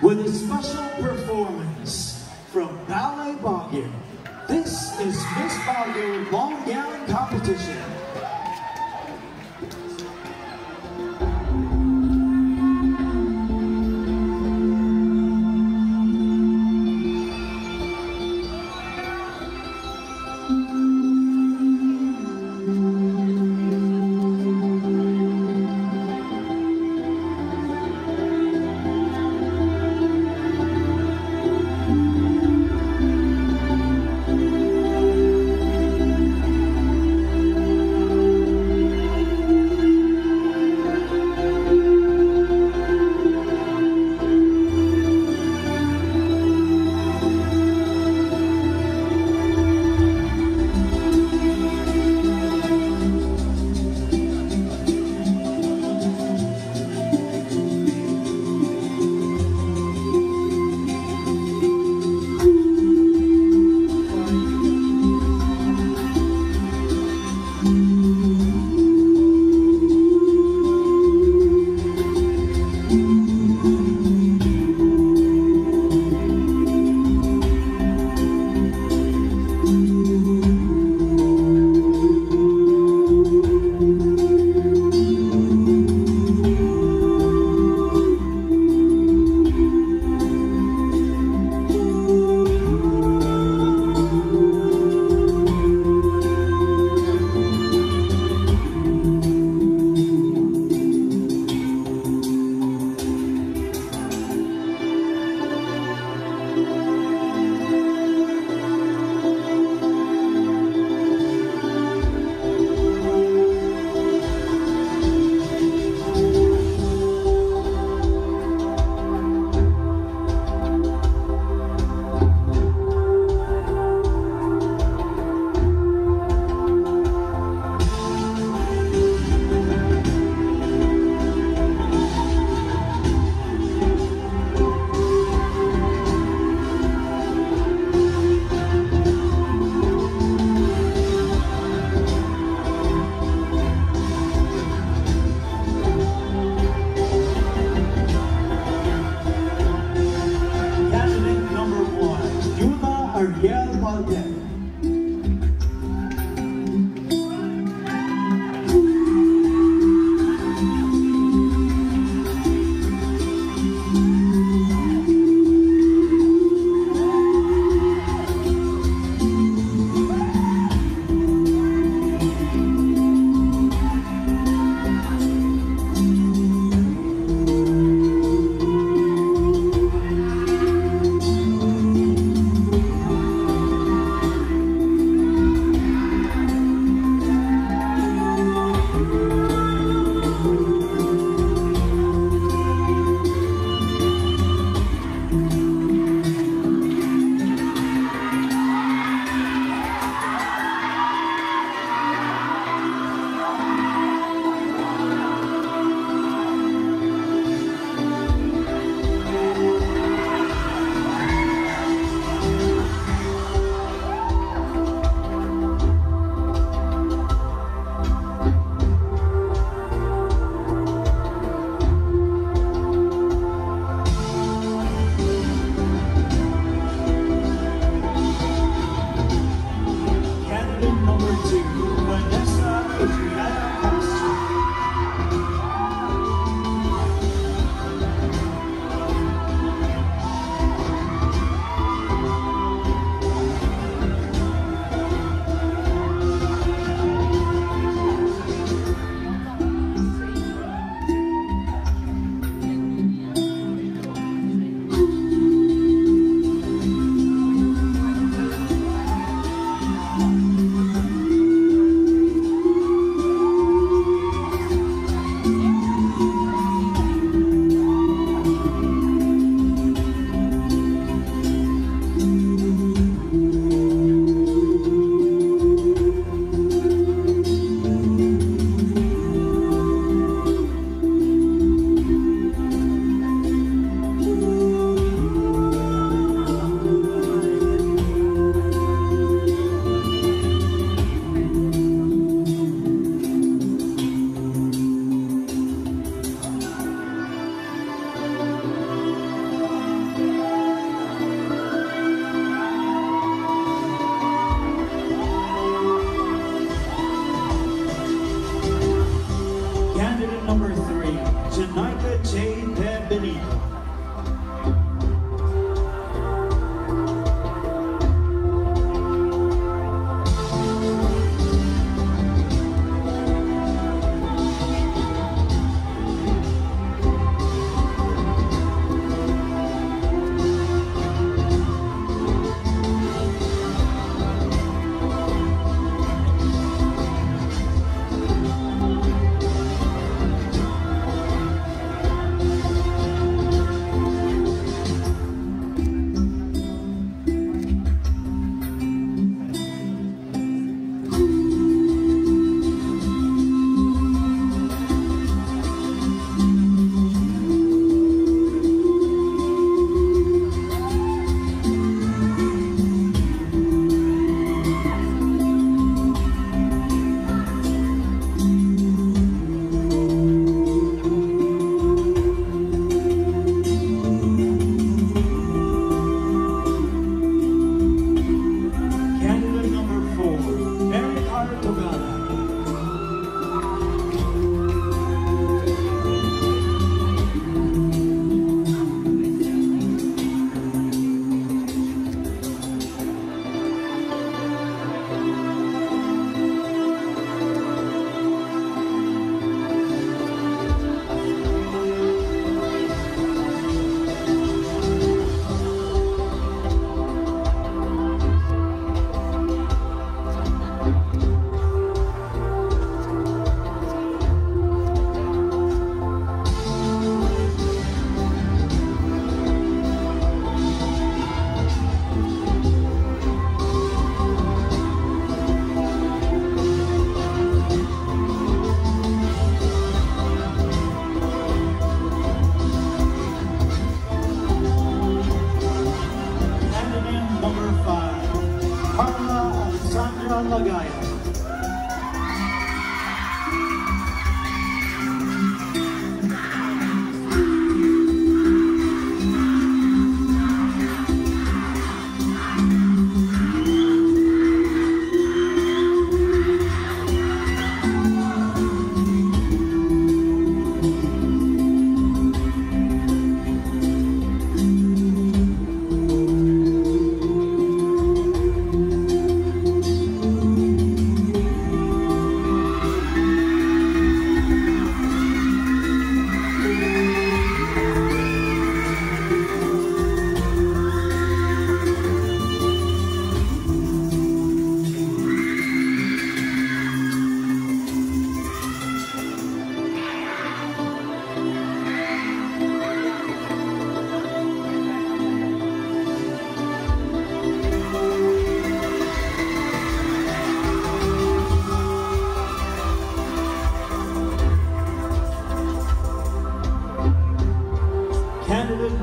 with a special performance from Ballet Baguio. This is Miss Baguio Long Gown Competition. Benito.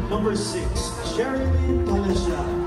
Number 6, Sherilyn Palisha.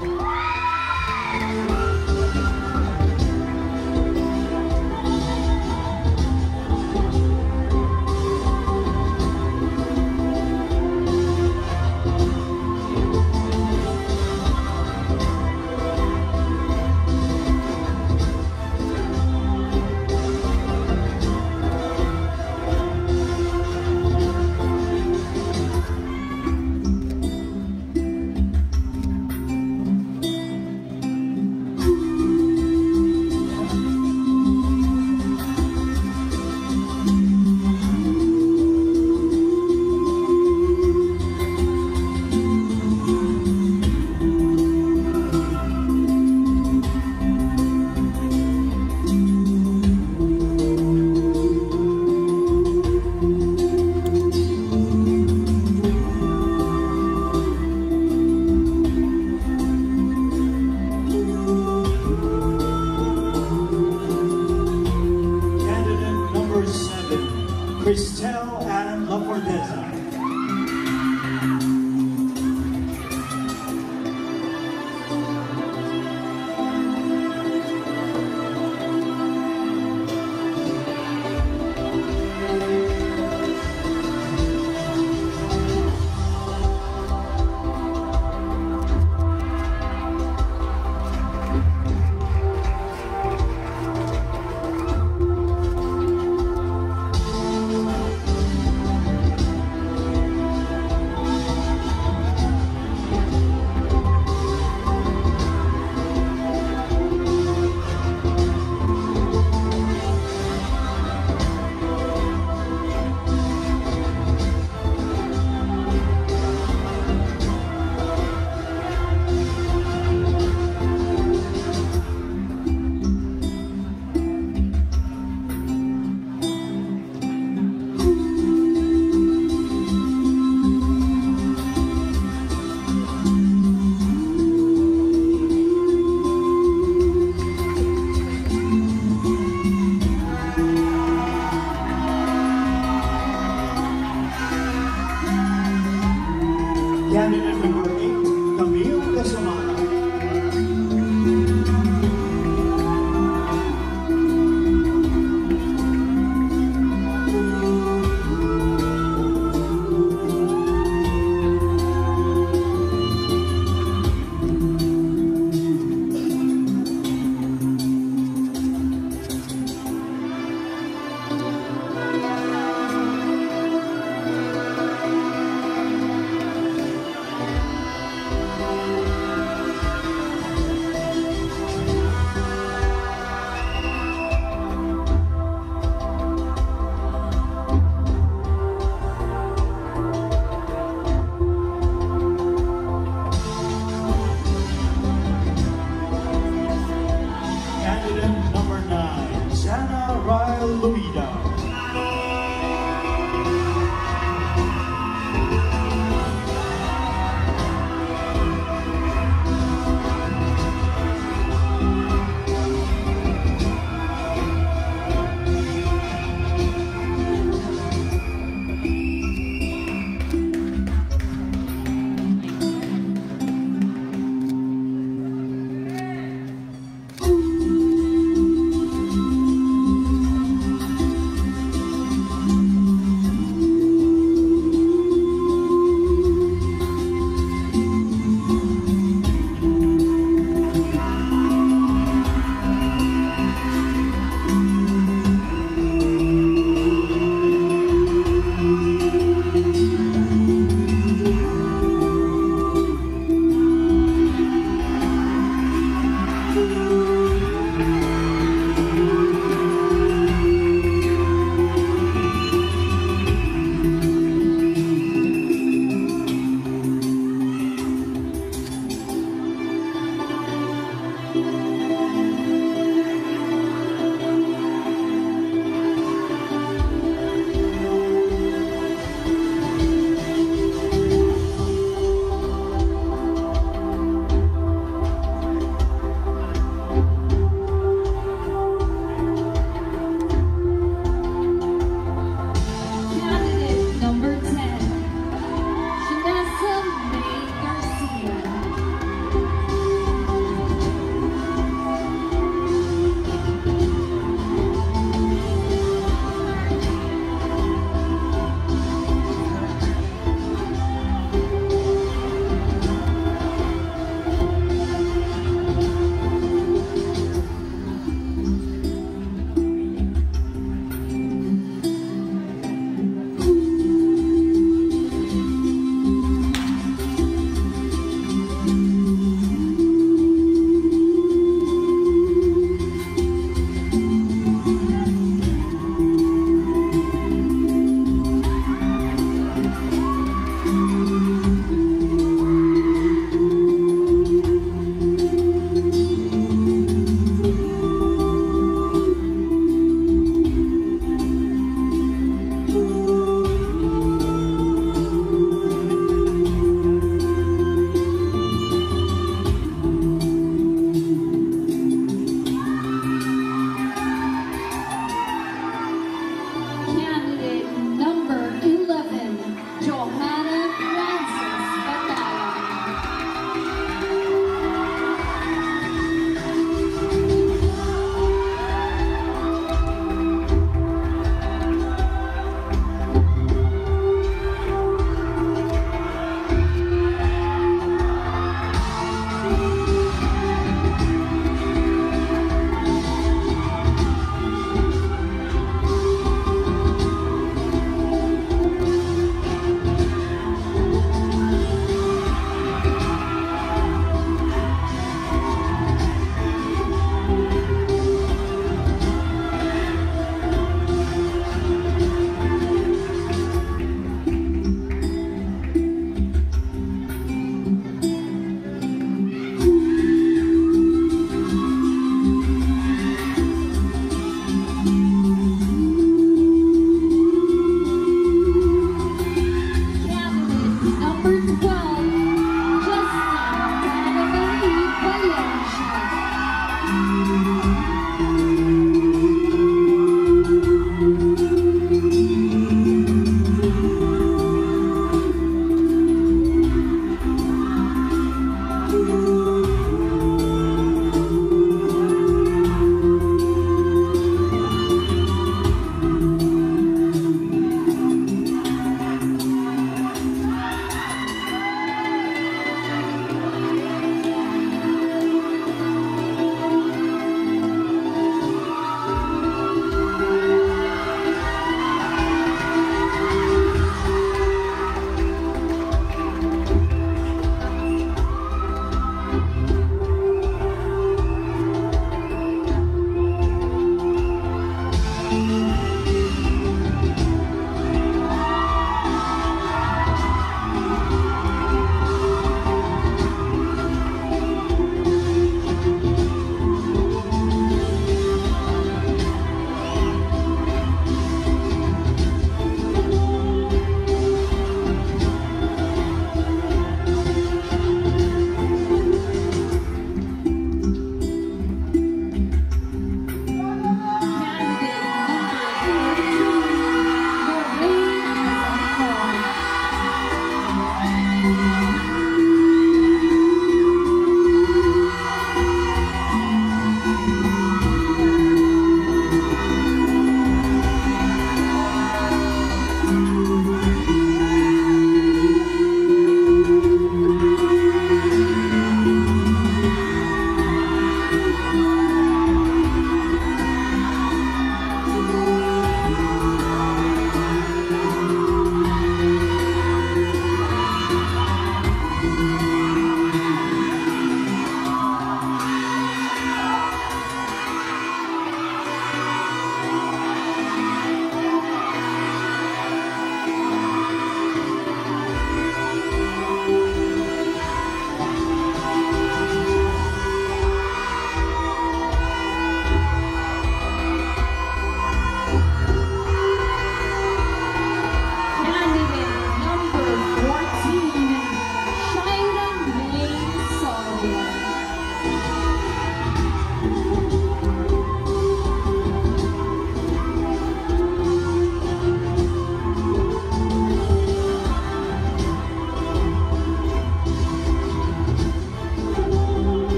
Lupita.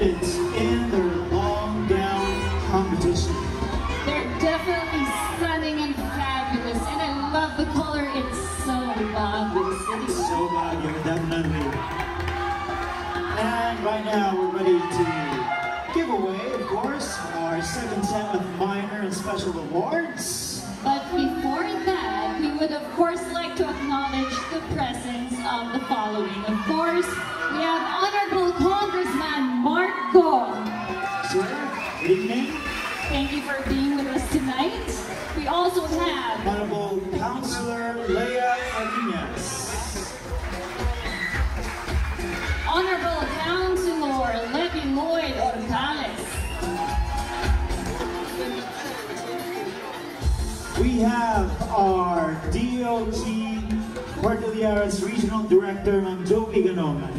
confidence in their long gown competition. They're definitely stunning and fabulous, and I love the color. It's so Baguio. It's so Baguio, definitely. And right now we're ready to give away, of course, our second set of minor and special awards. But before that, we would of course like to acknowledge the presence of the following. Of course, we have Honorable Congressman Marco. Sir, good evening. Thank you for being with us tonight. We also have Honorable Councilor Leah Martinez. Honorable Councilor Levy Lloyd Orcales. We have our DOT Cordillera's Regional Director, Ma'am Jovi Ganoman.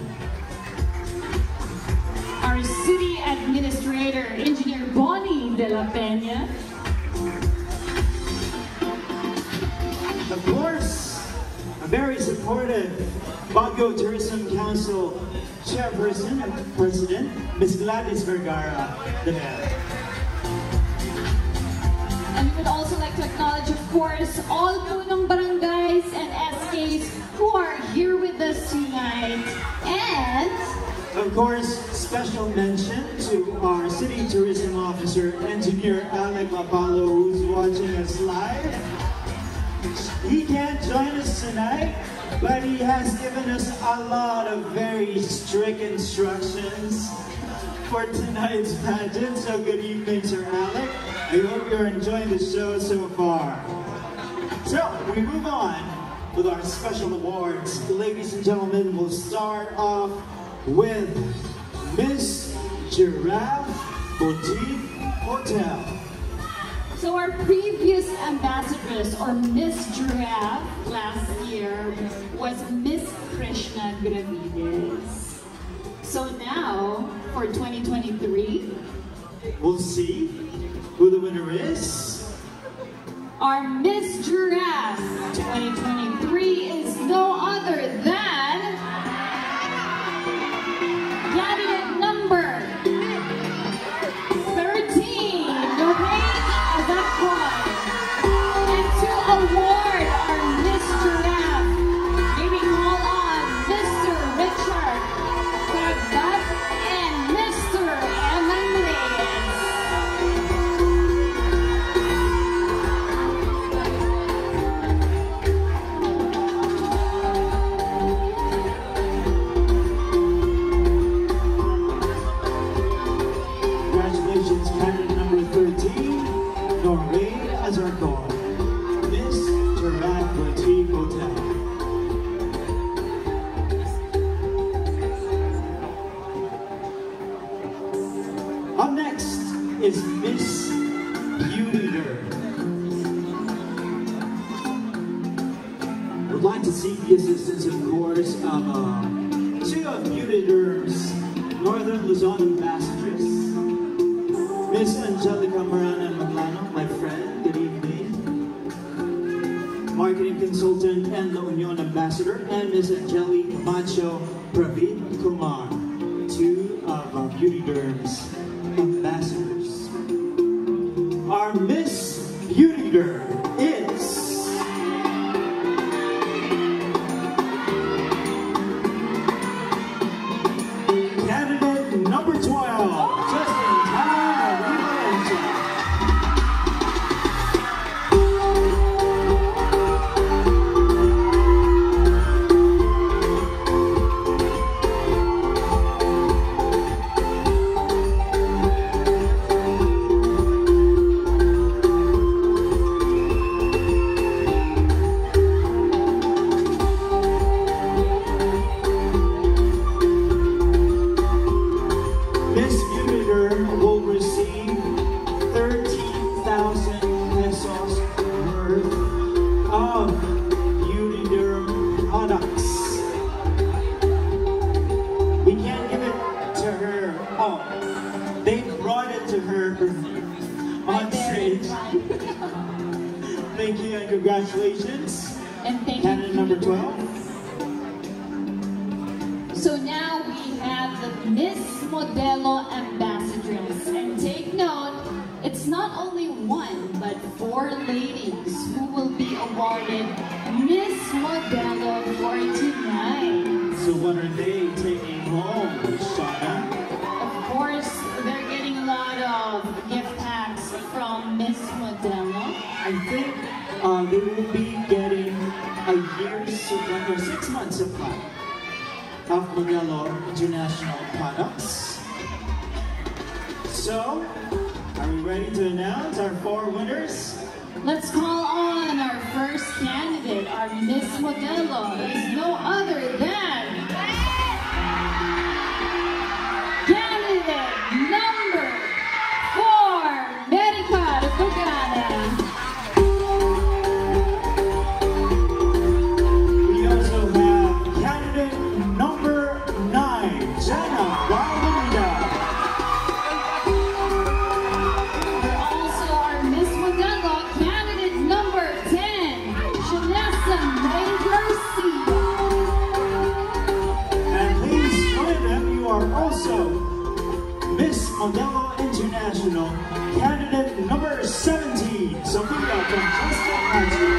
Our City Administrator, Engineer Bonnie de la Peña. Of course, a very supportive Baguio Tourism Council Chairperson and President, Ms. Gladys Vergara, the Mayor. And we would also like to acknowledge, of course, all punong barangays and SKs who are here with us tonight. And of course, special mention to our City Tourism Officer, Engineer Alec Mapalo, who's watching us live. He can't join us tonight, but he has given us a lot of very strict instructions for tonight's pageant. So good evening, Sir Alec. I hope you're enjoying the show so far. So we move on with our special awards. Ladies and gentlemen, we'll start off with Miss Giraffe Boutique Hotel. so our previous ambassadress, or Miss Giraffe, last year was Miss Krishna Gravides. So now, for 2023, we'll see who the winner is. Our Miss Giraffe 2023 is no other than candidate number 13, Lorraine Azakwan. And to award our Miss Giraffe, may we call on Mr. Richard Rabot and Mr. Evan Reyes. Congratulations, candidate number 13, Lorraine Azarcon, Miss Giraffe Boutique Hotel. Up next is Miss Beauty Derm. Would like to seek the assistance, of course, of two of Beauty Derm's Northern Luzon ambassadors, Miss Angelica Marana Maglano, my friend, good evening. Marketing consultant and La Union ambassador, and Miss Angeli Macho Praveet Kumar, two of Beauty Derm's ambassadors. Our Miss Beauty Derm is candidate number 12, just in time of revelation. Miss Beauty Derm will receive 13,000 pesos worth of Beauty Derm products. We can't give it to her. Oh, they brought it to her on stage. Thank you and congratulations. And thank Candidate you. number 12. So now we have the Miss Modelo Ambassadress. And take note, it's not only one, but 4 ladies who will be awarded Miss Modelo for tonight. So what are they taking home, Shauna? Of course, they're getting a lot of gift packs from Miss Modelo. I think they will be getting a year's supply or 6 months supply of Modelo International products. So, are we ready to announce our 4 winners? Let's call on our first candidate. Our Miss Modelo is no other than candidate number 4, Medica Tugana. We also have candidate number 9, Jenna Baguio. We're also our Miss Modelo candidate number 10, Shanessa May Garcia. And please join them, you are also Miss Modelo International candidate number 17, Sophia from Justin Country.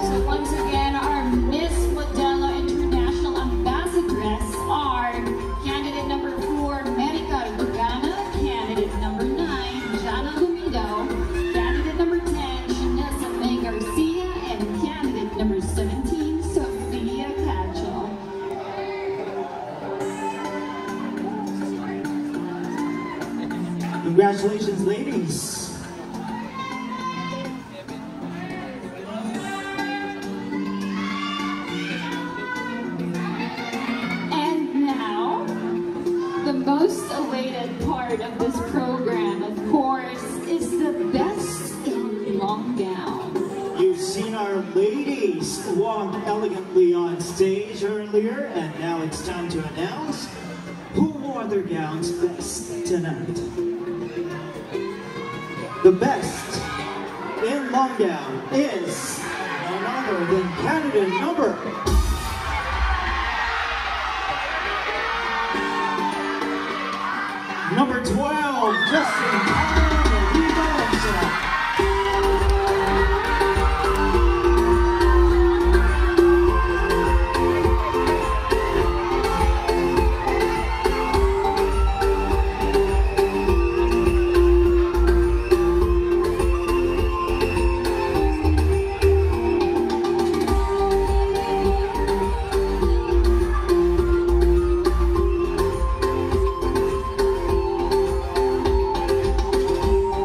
So once again, our Miss Modelo International Ambassadress are candidate number 4, Medica Tugana, candidate number 9, Jana Lumido, candidate number 10, Shanessa May Garcia, and candidate number 17, Sophia Cacho. Congratulations, ladies. And now, the most awaited part of this program, of course, is the best in long gown. You've seen our ladies walk elegantly on stage earlier, and now it's time to announce who wore their gowns best tonight. The best in long gown is none other than candidate number number 12, Justin Colane.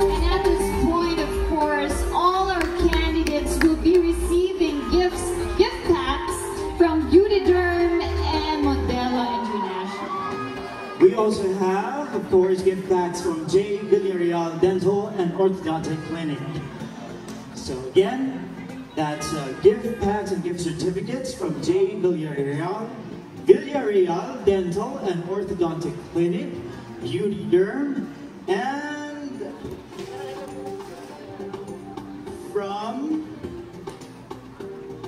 And at this point, of course, all our candidates will be receiving gift packs from Beauty Derm and Modelo International. We also have, of course, gift packs from J. Villarreal Dental and Orthodontic Clinic. So again, that's gift packs and gift certificates from J. Villarreal Dental and Orthodontic Clinic, Beauty Derm, and from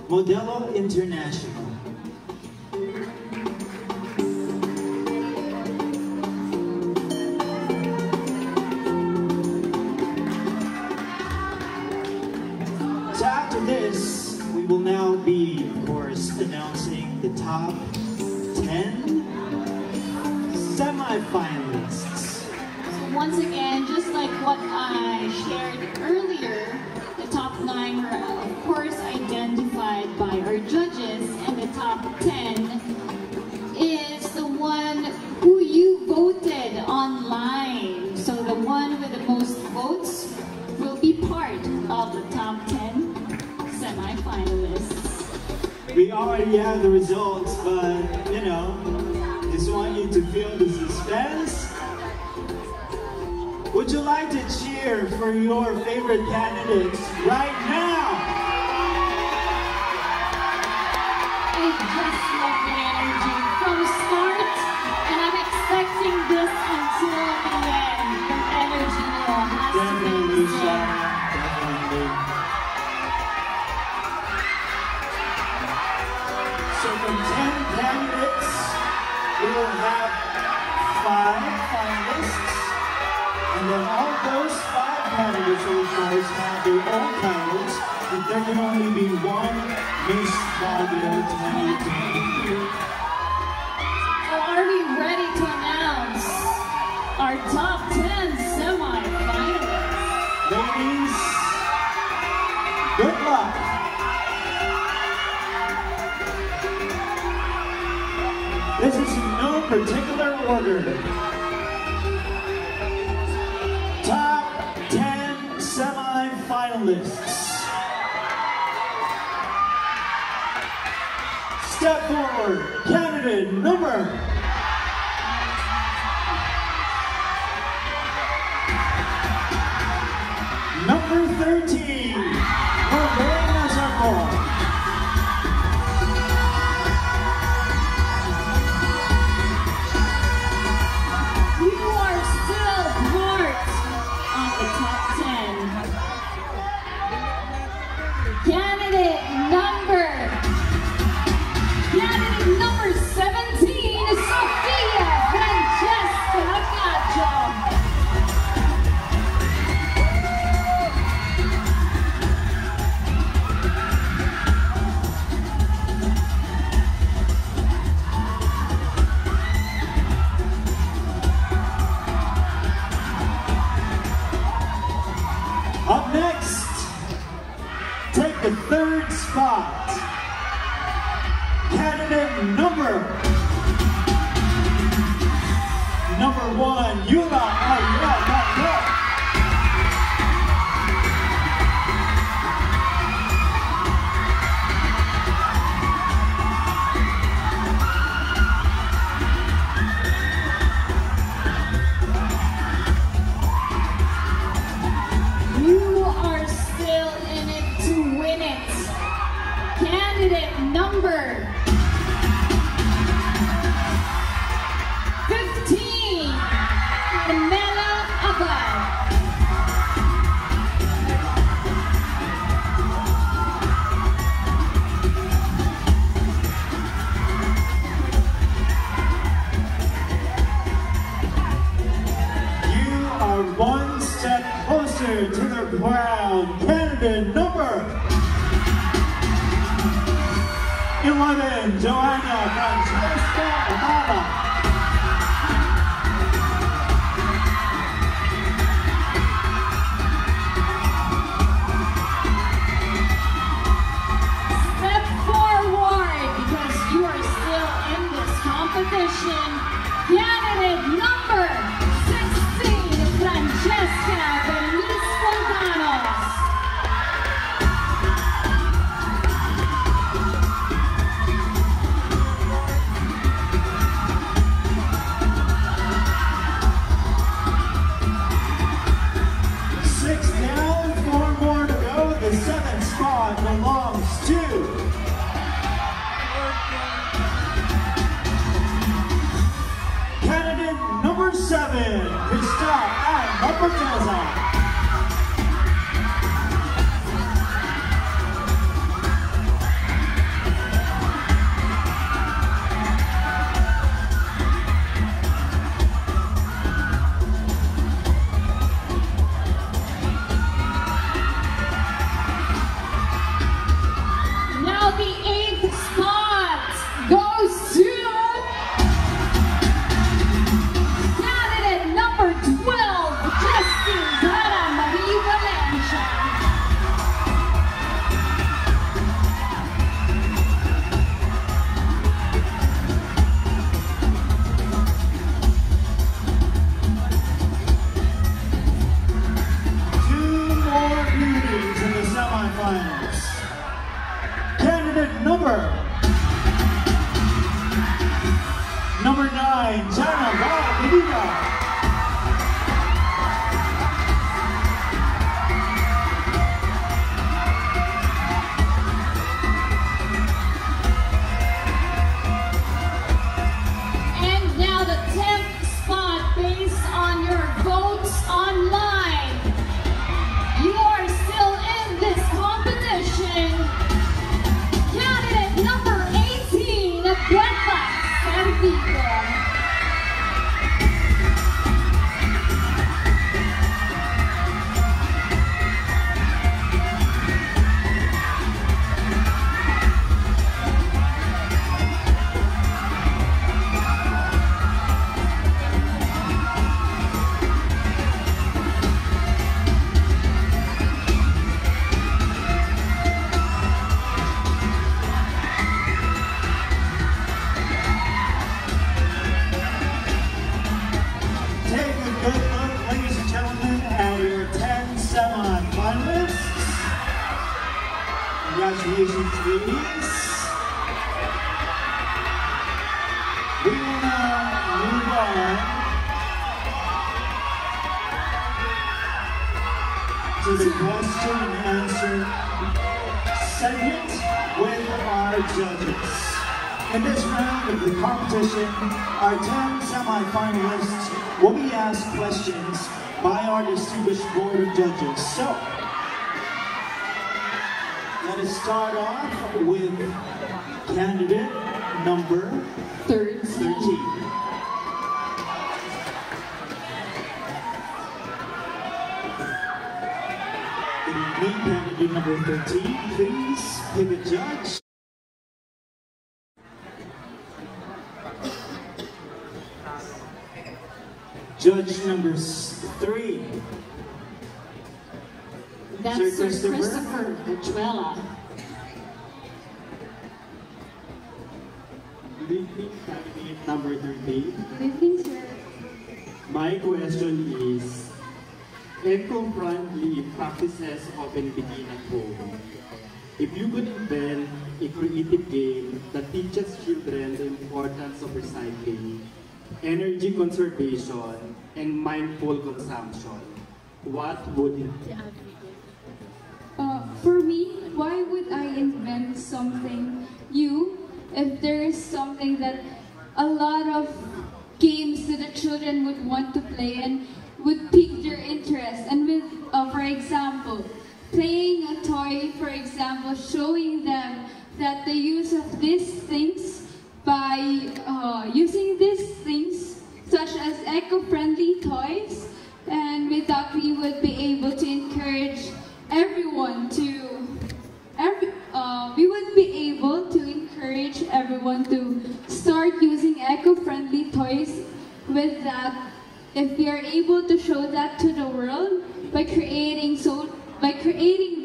Modelo International. So after this, we will now be, of course, announcing the top 10 semi-finalists. So once again, just like what I shared earlier, the top 9 were of course identified by our judges, and the top 10 is the one who you voted online. So the one with the most votes will be part of the top 10 semi-finalists. We already have the results, but, you know, just want you to feel the suspense. Would you like to cheer for your favorite candidates right now? just love the energy from start, and I'm expecting this until the end. The energy level has to be the same. Definitely. So from 10 candidates, we will have 5 finalists, and then all those 5 candidates will of course have their own titles, but there can only be one Miss Baguio 2022. So are we ready to announce our top 10 semi-finalists? Ladies, good luck. This is in no particular order. Top 10 semi-finalists. Step forward, candidate number. Number 13, Colane Rupio. You are still part of the top 10. Candidate number 17, Sofia Francesca Caccio. Up next, take the 3rd spot. Candidate number 1, Yula Ayala. You are still in it to win it. Candidate number 15, Carmela Abad. You are one step closer to the crown. Candidate number 11, Joanna Francesca Ababa. Step forward because you are still in this competition. Candidate number 16, Francesca Beliz Fontanos. The 7th spot belongs to candidate number 7, Cristal and Laporteza. The 8th spot goes to candidate number 12, Justine. please. We will now move on to the question and answer segment with our judges. In this round of the competition, our 10 semi-finalists will be asked questions by our distinguished board of judges. So, let us start off with candidate number 13. Good evening, candidate number 13. Please pick a judge. Judge number 3. That's Sir Christopher Juela. Good evening, candidate number 13. Good evening, sir. My question is, eco-friendly practices often begin at home. If you could invent a creative game that teaches children the importance of recycling, energy conservation, and mindful consumption, what would it be? For me, why would I invent something new if there is something that a lot of games that the children would want to play and would pique their interest? And with, for example, playing a toy, for example, showing them that the use of these things by using these things such as eco-friendly toys, and with that we would be able to encourage everyone to start using eco-friendly toys. With that, if we are able to show that to the world by creating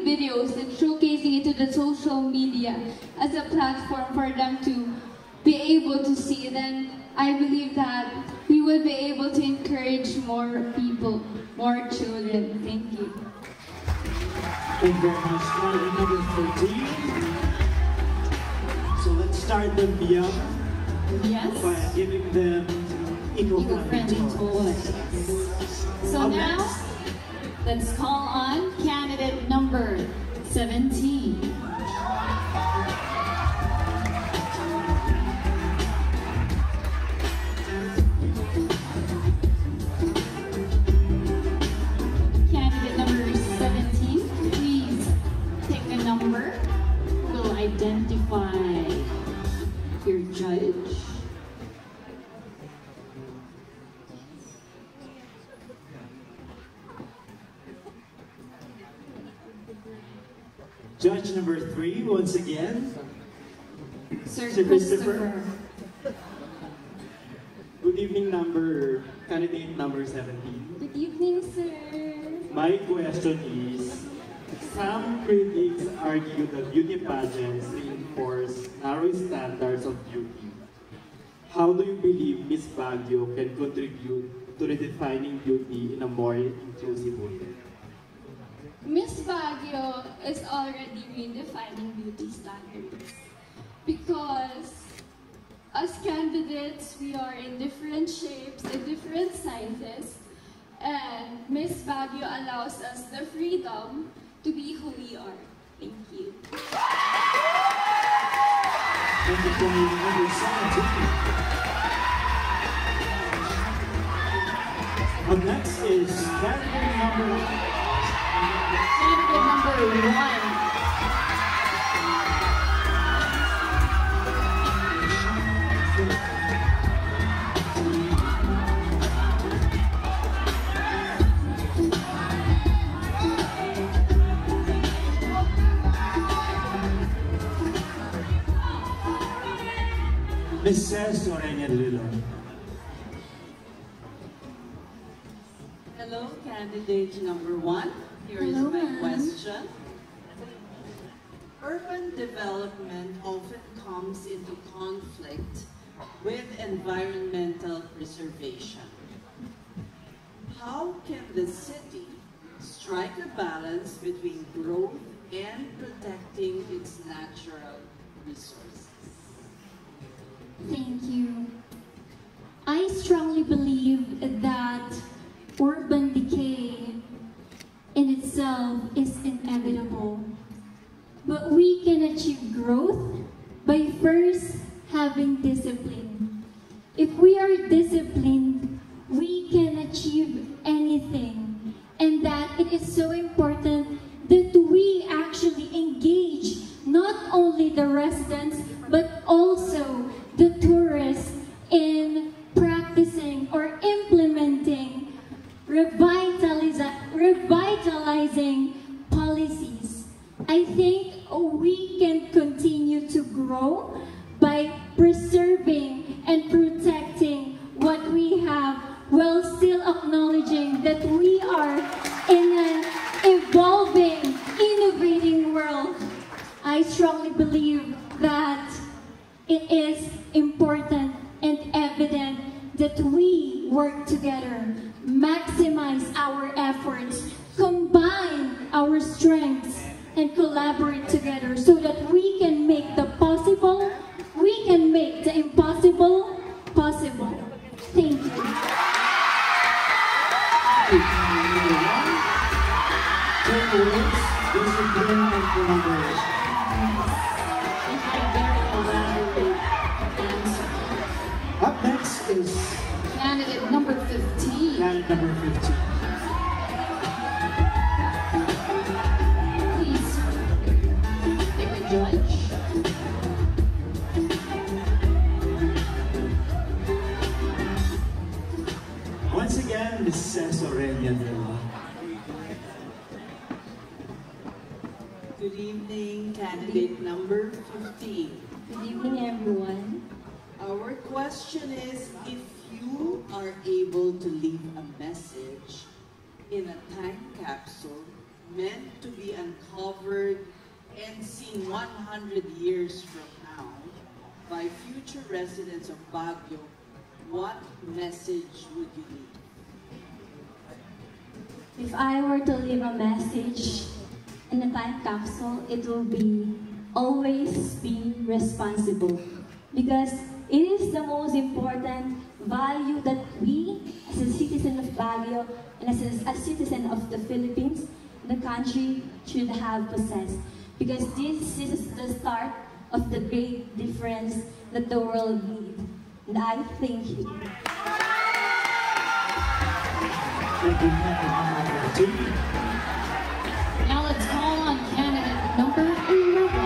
videos and showcasing it to the social media as a platform for them to be able to see, then I believe that we would be able to encourage more people, more children. Thank you. Thank you very much, candidate number 13. So let's start them young by giving them eco-friendly toys. So now, let's call on candidate number 17. Candidate number 17, please pick a number. We'll identify your judge. Judge number 3, once again. Sir Christopher. Good evening, candidate number 17. Good evening, sir. My question is, some critics argue that beauty pageants reinforce narrow standards of beauty. How do you believe Miss Baguio can contribute to redefining beauty in a more inclusive way? Miss Baguio is already redefining beauty standards because as candidates, we are in different shapes and different sizes, and Miss Baguio allows us the freedom to be who we are. Thank you. Thank you, candidate number 17. Up next is candidate number 1. Mrs. Orenia Lilon. Hello, candidate number 1. Here is my question. Urban development often comes into conflict with environmental preservation. How can the city strike a balance between growth and protecting its natural resources? Thank you. I strongly believe that urban decay in itself is inevitable. But we can achieve growth by first having discipline. If we are disciplined, we can achieve anything. And that it is so important that we actually engage not only the residents, but also the tourists in practicing or implementing revitalizing policies. I think we can continue to grow by preserving and protecting what we have while still acknowledging that we are in an evolving, innovating world. I strongly believe that it is important and evident that we work together, maximize our efforts, combine our strengths, and collaborate together so that we can make the possible, we can make the impossible possible. Thank you. Takeaways, discipline, and collaboration. If I dare elaborate answer. Up next is Candidate number 15. candidate number 15. Please pick a judge. Once again, Mrs. Aurelia Dela. Good evening, candidate number 15. Good evening, everyone. Our question is, if you are able to leave a message in a time capsule meant to be uncovered and seen 100 years from now by future residents of Baguio, what message would you leave? If I were to leave a message in a time capsule, it will be always be responsible, because it is the most important value that we, as a citizen of Baguio and as a citizen of the Philippines, the country should have possessed. Because this is the start of the great difference that the world needs. And I thank you. Thank you, candidate number 2. Now let's call on candidate number 11.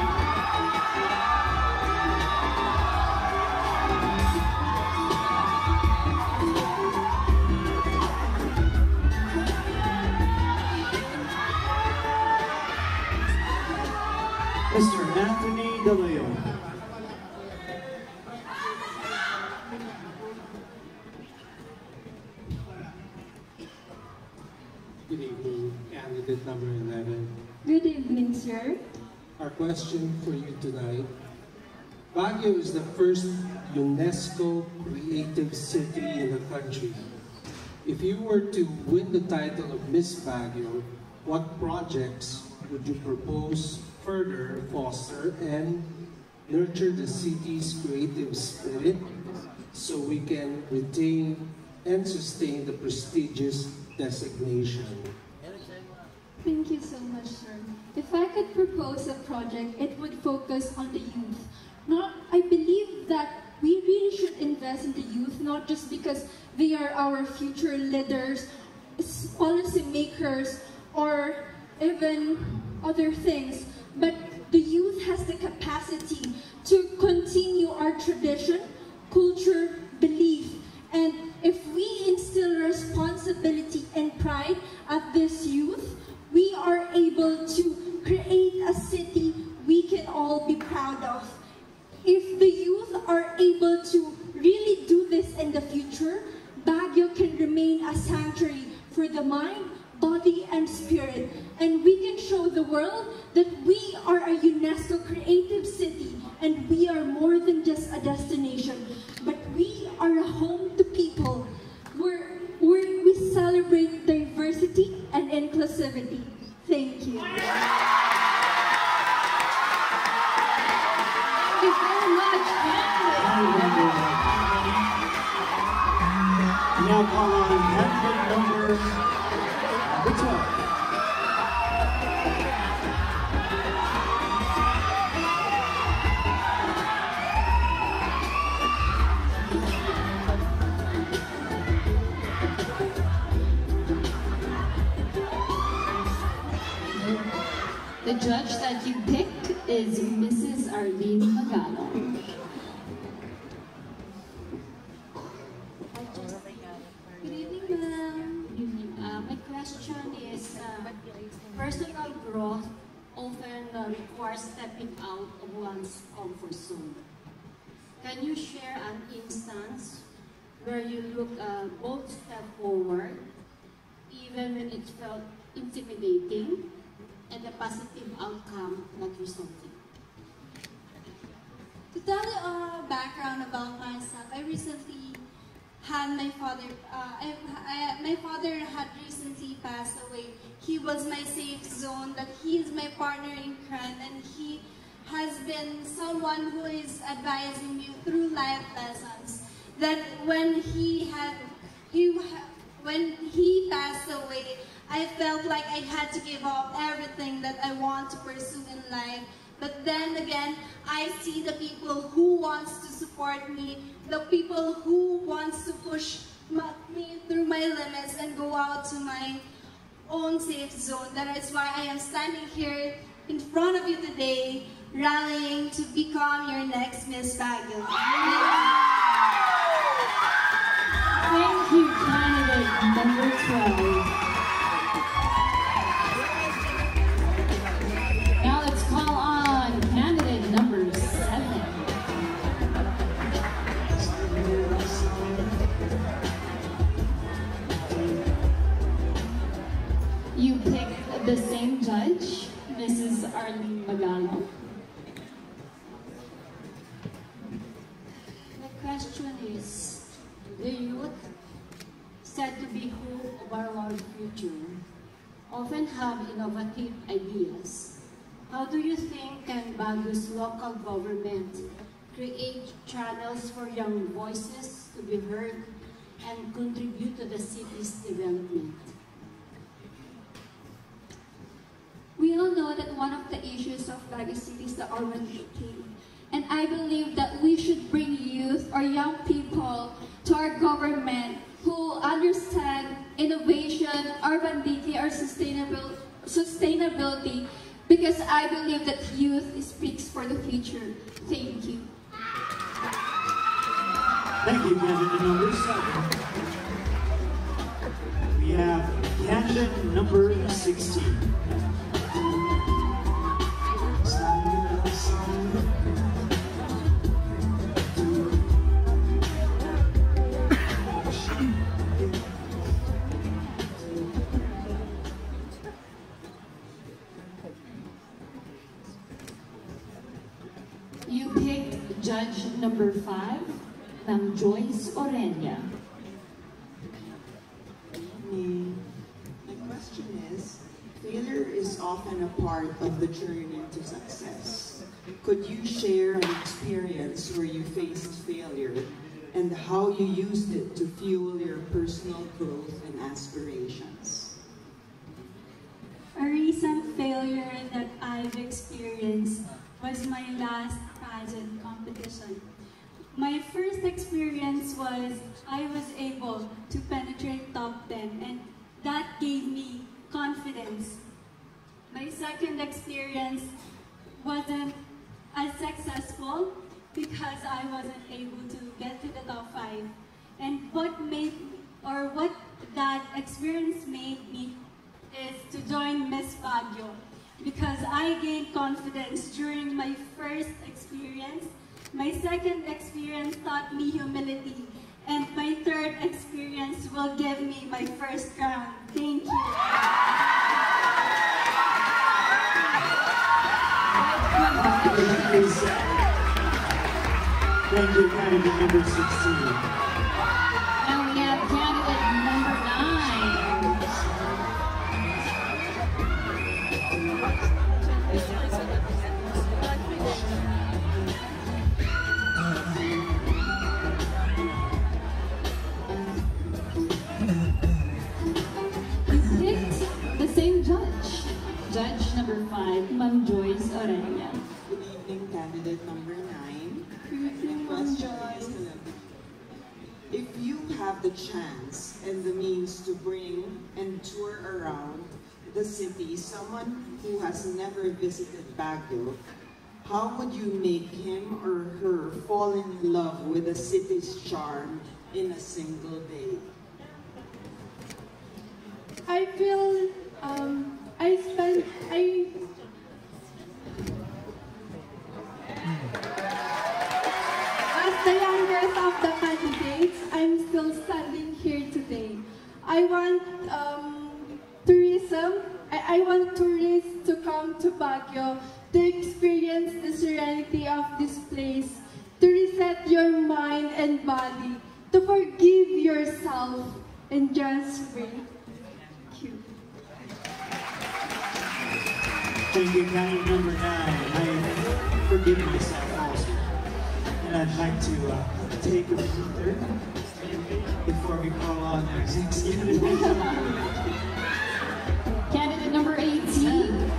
Mr. Anthony De Leon. Good evening, candidate number 11. Good evening, sir. Our question for you tonight. Baguio is the first UNESCO creative city in the country. If you were to win the title of Miss Baguio, what projects would you propose further foster and nurture the city's creative spirit so we can retain and sustain the prestigious designation? Thank you so much, sir. If I could propose a project, it would focus on the youth. I believe that we really should invest in the youth, not just because they are our future leaders, policy makers, or even other things, but the youth has the capacity to continue our tradition, culture, belief, and if we instill responsibility and pride at this youth, we are able to create a city we can all be proud of. If the youth are able to really do this in the future, Baguio can remain a sanctuary for the mind, body, and spirit. And we can show the world that we are a UNESCO creative city and we are more than just a destination, but we are a home to people where we celebrate diversity and inclusivity. Thank you. Thank you very much. Now call on candidate number 12. The judge that you picked is Mrs. Arlene Magalo. Good evening, ma'am. My question is, personal growth often requires stepping out of one's comfort zone. Can you share an instance where you look bold step forward, even when it felt intimidating, and a positive outcome that resulted? To tell you a background about myself, I recently had my father. My father had recently passed away. He was my safe zone. That he is my partner in crime, and he has been someone who is advising me through life lessons. That when he passed away, I felt like I had to give up everything that I want to pursue in life. But then again, I see the people who wants to support me, the people who wants to push me through my limits and go out to my own safe zone. That is why I am standing here in front of you today, rallying to become your next Miss Baguio. Thank you, candidate number 12. Now let's call on candidate number 7. You picked the same judge, Mrs. Arlene Magalo. The question is, the youth, said to be hope of our world future, often have innovative ideas. How do you think can Baguio's local government create channels for young voices to be heard and contribute to the city's development? We all know that one of the issues of Baguio City is the urban decay. And I believe that we should bring youth or young people to our government who understand innovation, urban decay, or sustainability, because I believe that youth speaks for the future. Thank you. Thank you, candidate number 7. We have candidate number 16. You picked judge number 5, ng Joyce Orenya. My question is, failure is often a part of the journey to success. Could you share an experience where you faced failure and how you used it to fuel your personal growth and aspirations? A recent failure that I've experienced was my last pageant competition. My first experience was I was able to penetrate top 10, and that gave me confidence. My second experience wasn't as successful because I wasn't able to get to the top 5. And what that experience made me is to join Miss Baguio, because I gained confidence during my first experience. My second experience taught me humility, and my third experience will give me my first crown. Thank you. Thank you, candidate number 16. Now we have candidate number 9. have the chance and the means to bring and tour around the city someone who has never visited Baguio, how would you make him or her fall in love with the city's charm in a single day? I feel as the youngest of the candidates, I'm still standing here today. I want tourism. I want tourists to come to Baguio to experience the serenity of this place, to reset your mind and body, to forgive yourself and just breathe. Thank you. Thank you, candidate number 9. I forgive myself also. And I'd like to take a breather before we call on the next candidate. Candidate number 18.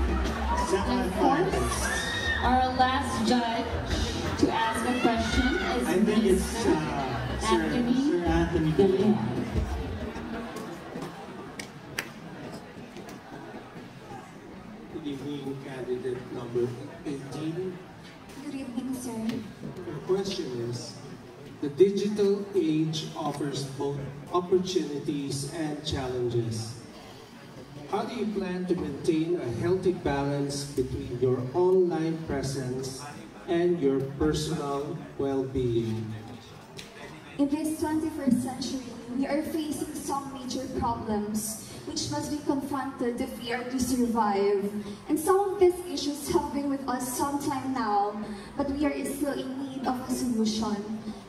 And of course, our last judge to ask a question is I think it's Sir Anthony De Leon. Good evening, candidate number 18. Good evening, sir. The question is, the digital age offers both opportunities and challenges. How do you plan to maintain a healthy balance between your online presence and your personal well-being? In this 21st century, we are facing some major problems which must be confronted if we are to survive. And some of these issues have been with us some time now, but we are still in need of a solution.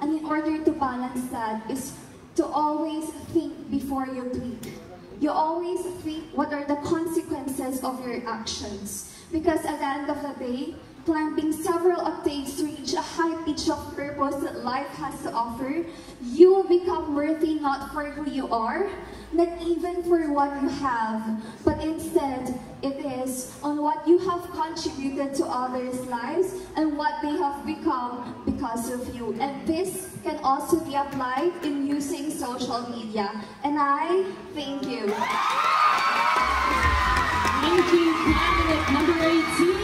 And in order to balance that is to always think before you tweet. You always think what are the consequences of your actions. Because at the end of the day, climbing several octaves to reach a high pitch of purpose that life has to offer, you will become worthy not for who you are, not even for what you have, but instead it is on what you have contributed to others' lives and what they have become because of you. And this can also be applied in using social media. And I thank you. Thank you, candidate number 18.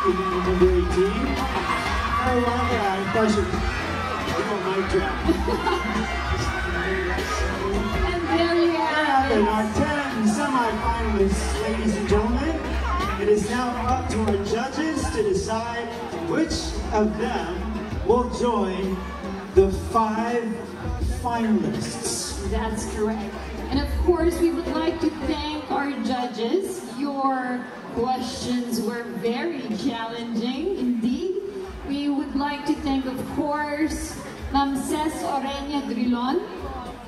Number 18. I love that. Question. You know, mic drop. And there you have And it. our 10 semi-finalists, ladies and gentlemen. It is now up to our judges to decide which of them will join the 5 finalists. That's correct. And of course, we would like to thank our judges. Your questions were very challenging indeed. We would like to thank, of course, Ma'am Ces Orenia Drilon,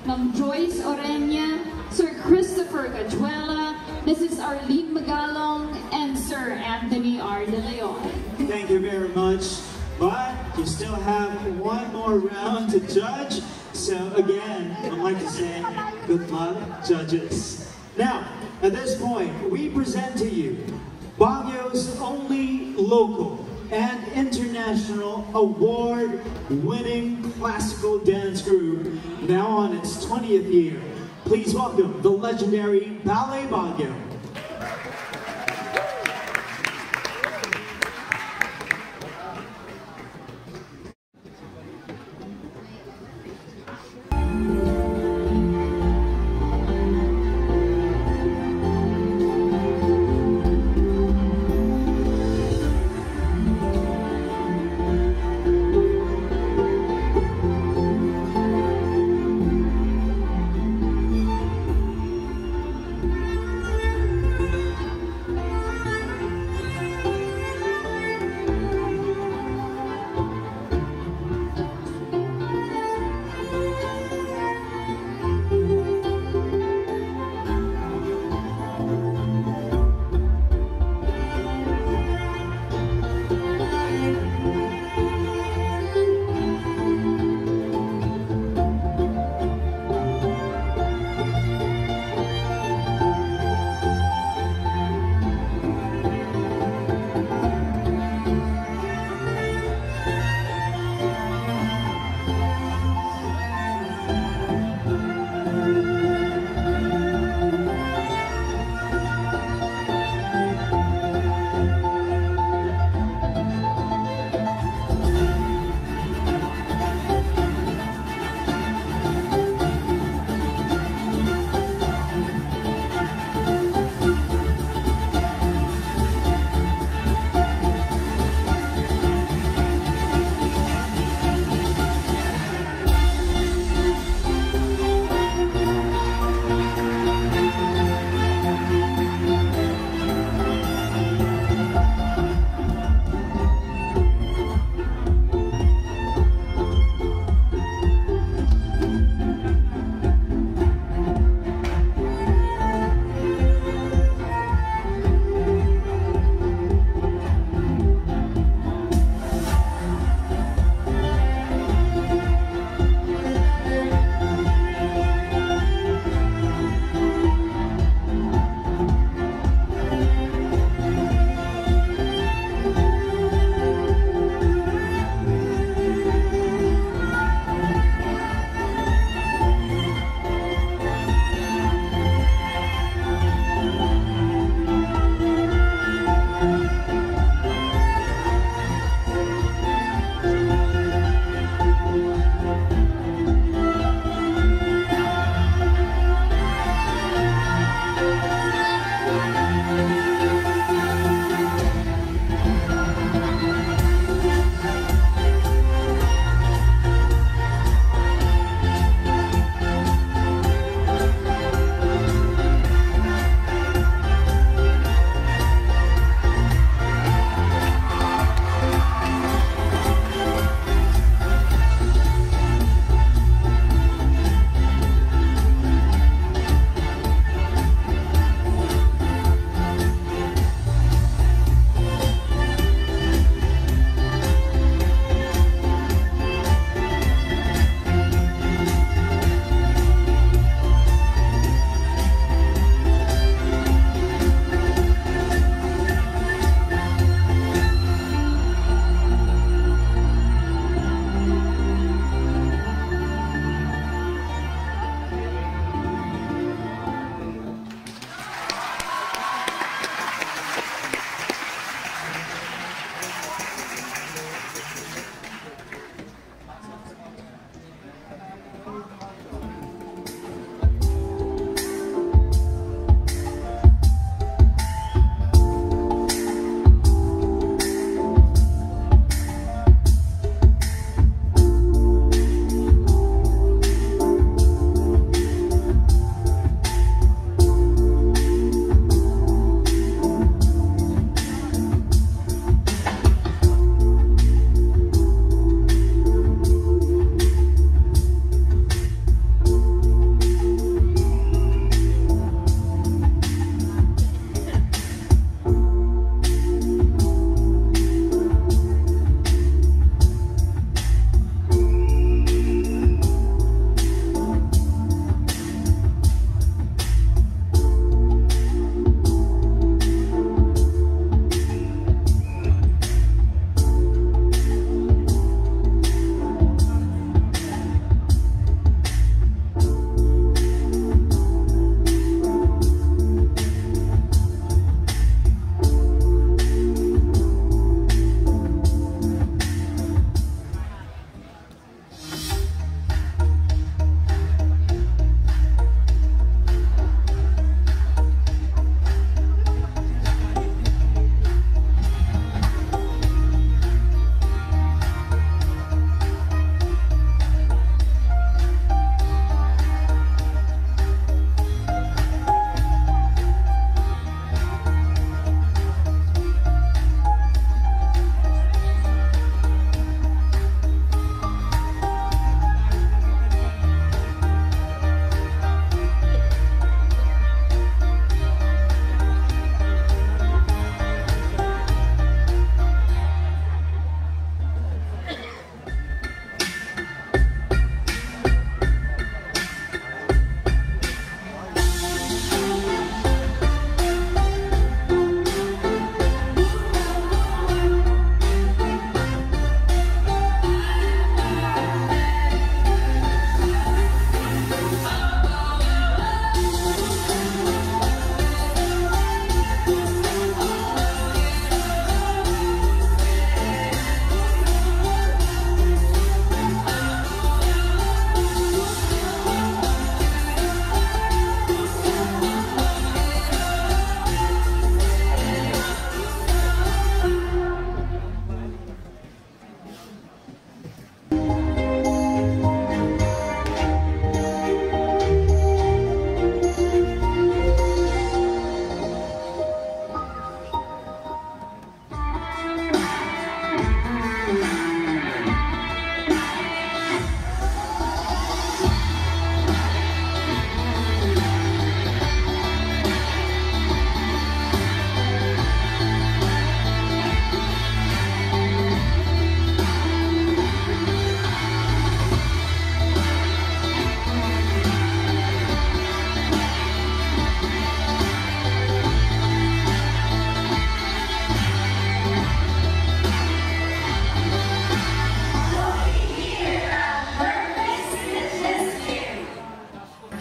Ma'am Joyce Orenia, Sir Christopher Cajuela, Mrs. Arlene Magalong, and Sir Anthony R. De Leon. Thank you very much. But you still have one more round to judge. So again, I'd like to say good luck, judges. Now, at this point, we present to you Baguio's only local and international award-winning classical dance group, now on its 20th year. Please welcome the legendary Ballet Baguio.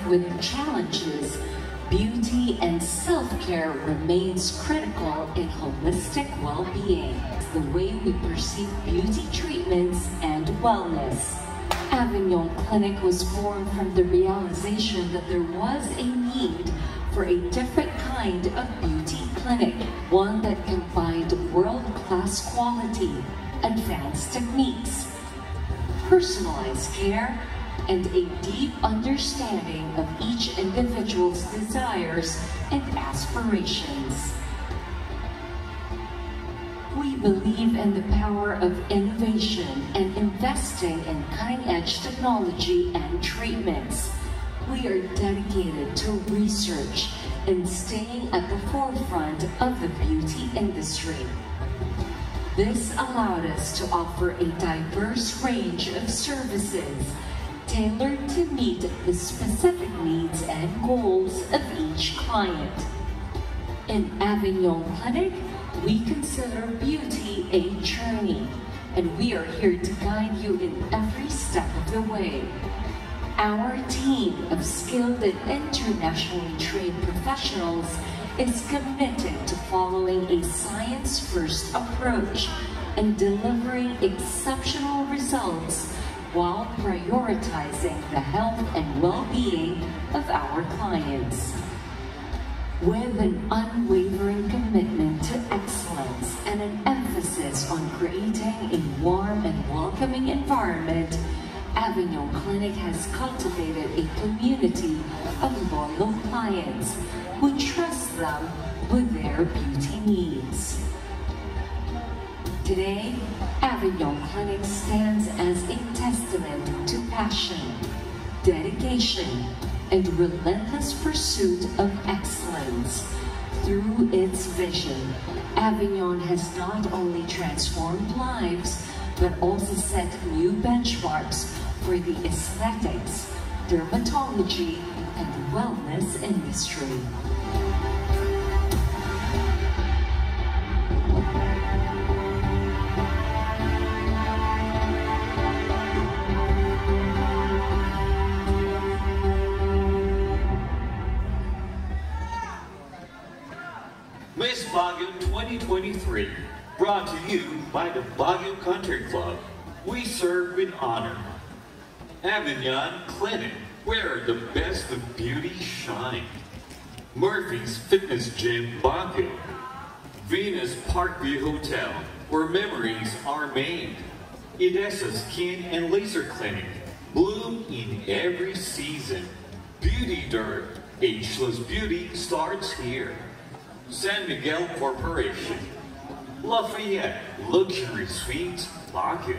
with challenges, beauty and self-care remains critical in holistic well-being. The way we perceive beauty treatments and wellness. Avignon Clinic was formed from the realization that there was a need for a different kind of beauty clinic, one that combined world-class quality, advanced techniques, personalized care, and a deep understanding of each individual's desires and aspirations. We believe in the power of innovation and investing in cutting-edge technology and treatments. We are dedicated to research and staying at the forefront of the beauty industry. This allowed us to offer a diverse range of services tailored to meet the specific needs and goals of each client. In Avignon Clinic, we consider beauty a journey, and we are here to guide you in every step of the way. Our team of skilled and internationally trained professionals is committed to following a science-first approach and delivering exceptional results while prioritizing the health and well-being of our clients. With an unwavering commitment to excellence and an emphasis on creating a warm and welcoming environment, Avignon Clinic has cultivated a community of loyal clients who trust them with their beauty needs. Today, Avignon Clinic stands as a testament to passion, dedication, and relentless pursuit of excellence. Through its vision, Avignon has not only transformed lives, but also set new benchmarks for the aesthetics, dermatology, and wellness industry. Miss Baguio 2023, brought to you by the Baguio Country Club. We serve with honor. Avignon Clinic, where the best of beauty shine. Murphy's Fitness Gym Baguio. Venus Parkview Hotel, where memories are made. Edessa Skin and Laser Clinic, bloom in every season. Beauty Dirt, ageless beauty starts here. San Miguel Corporation, Lafayette Luxury Suites, Baguio,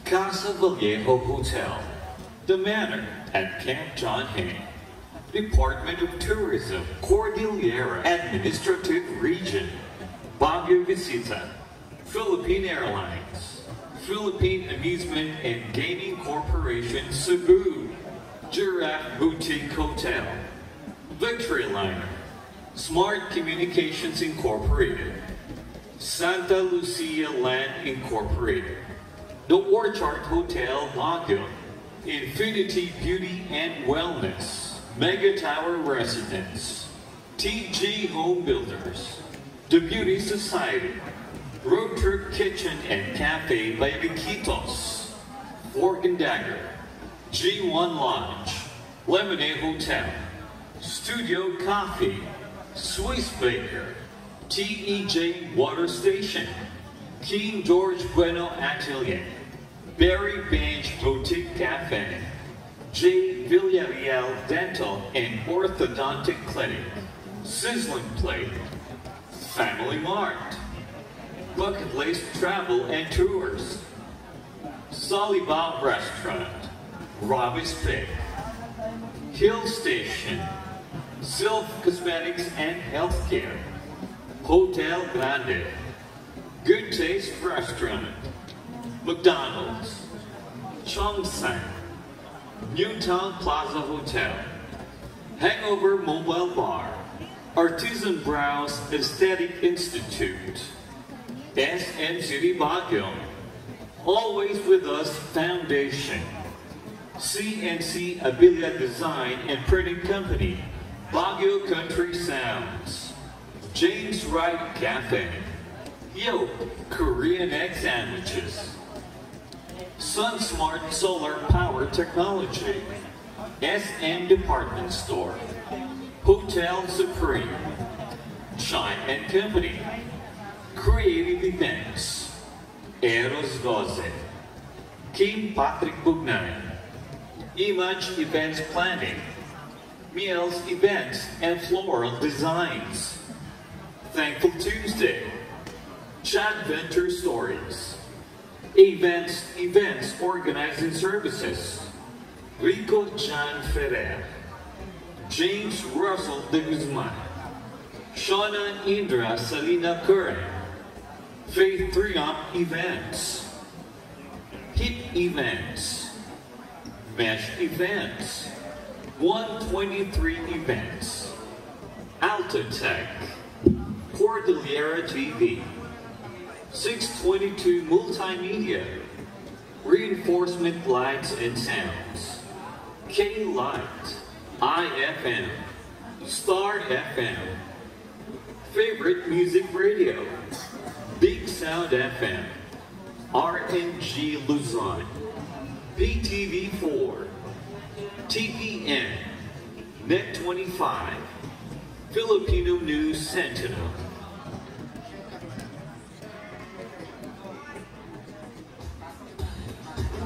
Casa Vallejo Hotel, The Manor at Camp John Hay, Department of Tourism, Cordillera Administrative Region, Baguio Visita, Philippine Airlines, Philippine Amusement and Gaming Corporation, Cebu, Giraffe Boutique Hotel, Victory Liner, Smart Communications Incorporated, Santa Lucia Land Incorporated, The Orchard Hotel Baguio, Infinity Beauty and Wellness, Mega Tower Residence, TG Home Builders, The Beauty Society, Road Trip Kitchen and Cafe by Viquitos, Fork and Dagger, G1 Lodge, Lemonade Hotel, Studio Coffee, Swiss Baker, TEJ Water Station, King George Bueno Atelier, Berry Bench Boutique Cafe, J. Villarreal Dental and Orthodontic Clinic, Sizzling Plate, Family Mart, Bucket List Travel and Tours, Solibao Restaurant, Robbie's Pig, Hill Station, Sylph Cosmetics and Healthcare, Hotel Grande, Good Taste Restaurant, McDonald's, Cheongsam, Newtown Plaza Hotel, Hangover Mobile Bar, Artisan Brows Aesthetic Institute, SM City Baguio, Always With Us Foundation, CNC Abilia Design and Printing Company, Baguio Country Sounds, James Wright Cafe, Yo Korean Egg Sandwiches, SunSmart Solar Power Technology, SM Department Store, Hotel Supreme, Shine and Company, Creative Events, Eros Goze, King Patrick Bugnay, Image Events Planning, Meals Events and Floral Designs, Thankful Tuesday, Chad Venture Stories, Events Organizing Services, Rico John Ferrer, James Russell de Guzman, Shauna Indra Salina Curran, Faith Triumph Events, Hit Events, Mesh Events, 123 Events, Altotech, Cordillera TV, 622 Multimedia, Reinforcement Lights and Sounds, K-Light, IFM, Star FM, Favorite Music Radio, Big Sound FM, RNG Luzon, BTV4, TPN, Net 25, Filipino News Sentinel.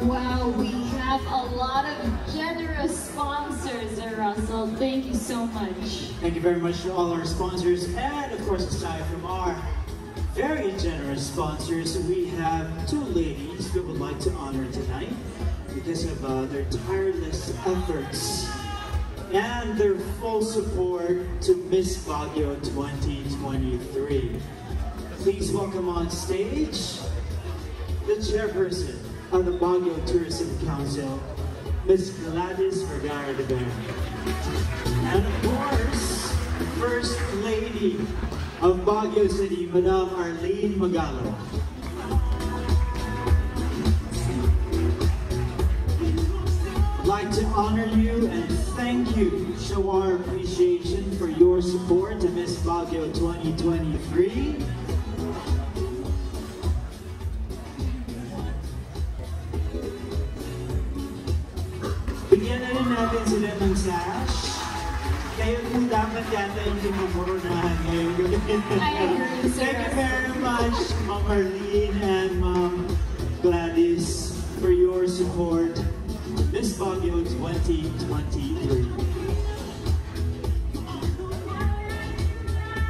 Wow, we have a lot of generous sponsors, Russell. Thank you so much. Thank you very much to all our sponsors, and of course, aside from our very generous sponsors, we have two ladies we would like to honor tonight because of their tireless efforts and their full support to Miss Baguio 2023. Please welcome on stage the chairperson of the Baguio Tourism Council, Ms. Gladys Vergara de Bern. And of course, First Lady of Baguio City, Madam Arlene Magalo. I'd like to honor you and thank you, show our appreciation for your support to Miss Baguio 2023. Bigyan na rin natin sila ng sash. Kayo po dapat yata yung kumamoronahan ngayong gabi. Thank you very much, Ma'am Arlene and Ma'am Gladys, for your support. Miss Baguio 2023.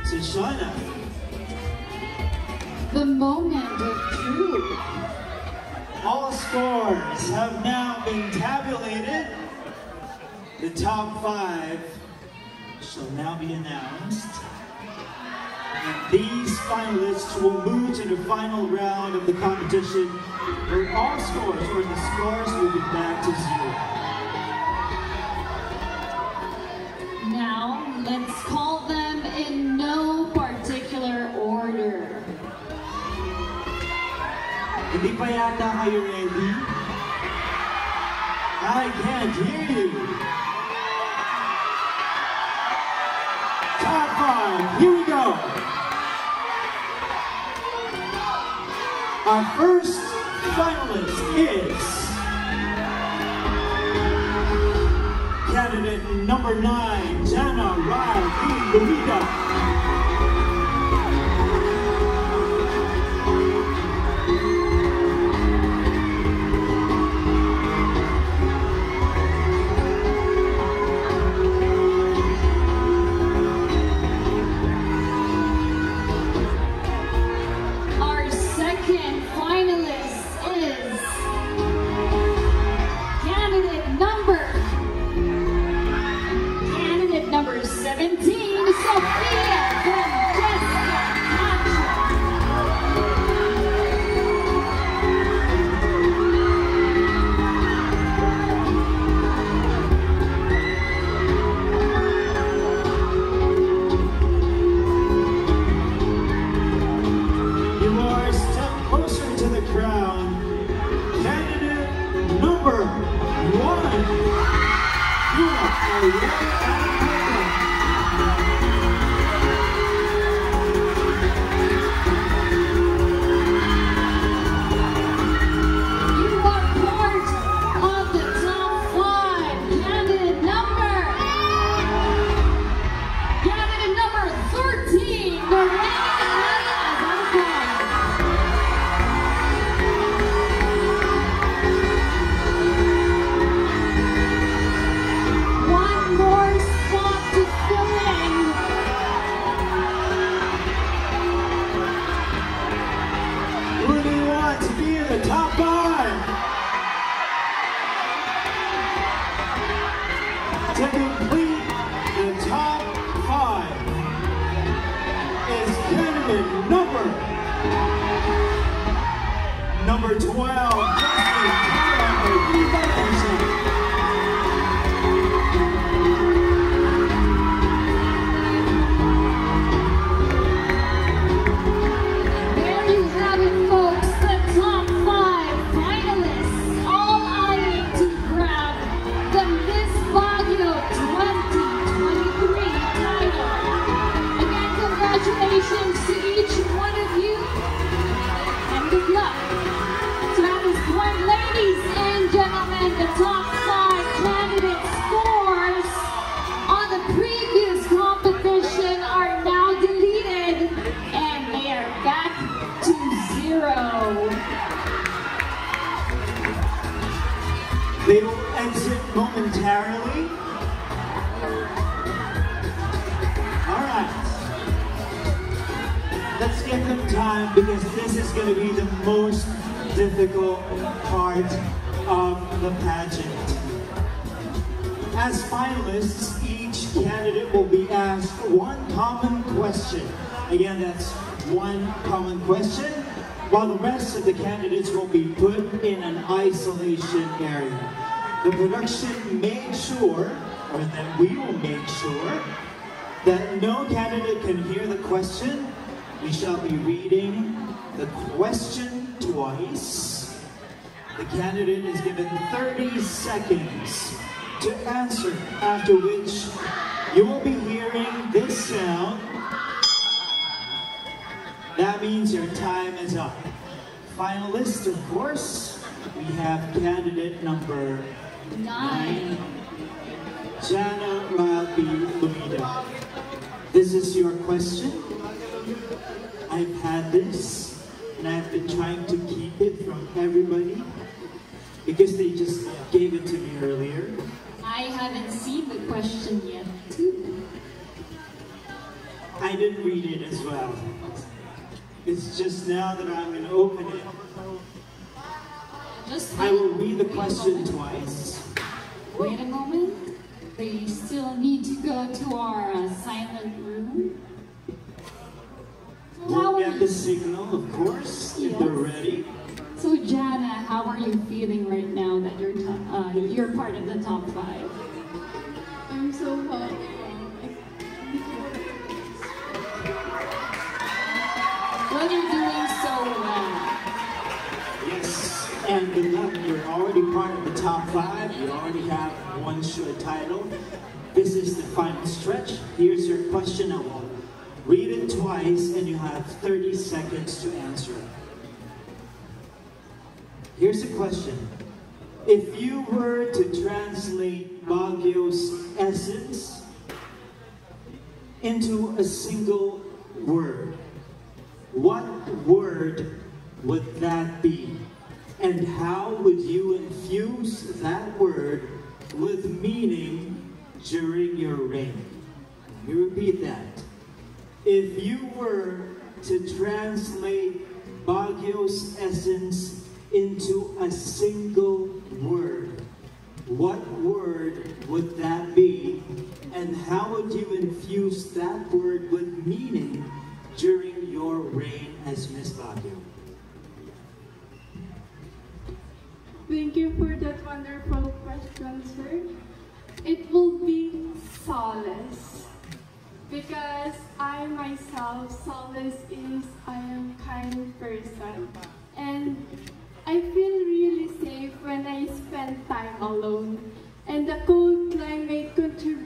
So Shauna. The moment of truth. All scores have now been tabulated. The top 5 shall now be announced. And these finalists will move to the final round of the competition where all scores, or the scores, will be back to 0. Now, let's call them in no particular order. Hindi pa yata kayo ready? I can't hear you. Top 5, here we go. Our first finalist is candidate number 9, Jana Riley Luida. Number 17, Sophia To complete the top 5 is candidate number 12, There you have it, folks, the top 5 finalists, all eyeing to grab the Miss Baguio 2023 title. Again, congratulations to each one of you, and good luck. So at this point, ladies and gentlemen, the top 5 candidate scores on the previous competition are now deleted, and they are back to 0. They will exit momentarily. All right. Let's give them time because this is going to be the most difficult part of the pageant. As finalists, each candidate will be asked one common question. Again, that's one common question, while the rest of the candidates will be put in an isolation area. The production made sure, or that we will make sure, that no candidate can hear the question. We shall be reading the question twice. The candidate is given 30 seconds to answer, after which you will be hearing this sound. That means your time is up. Finalists, of course, we have candidate number 9, Jana Rabi Lumida. This is your question. I've had this, and I've been trying to keep it from everybody because they just gave it to me earlier. I haven't seen the question yet, too. I didn't read it as well. It's just now that I'm going to open it. I will read the question twice. Wait a moment. They still need to go to our silent room. We'll get the signal, of course, if they're ready. So Jana, how are you feeling right now that you're part of the top 5? I'm so happy. Well, you're doing so well. Yes, and good luck. You're already part of the top 5. You already have one short title. This is the final stretch. Here's your question. I will read it twice, and you have 30 seconds to answer it. Here's the question. If you were to translate Baguio's essence into a single word, what word would that be? And how would you infuse that word with meaning during your reign? Let me repeat that. If you were to translate Baguio's essence into a single word, what word would that be? And how would you infuse that word with meaning during your reign as Miss Baguio? Thank you for that wonderful question, sir. It will be solace. Because I myself, solace is I am kind person. And I feel really safe when I spend time alone. And the cold climate contributes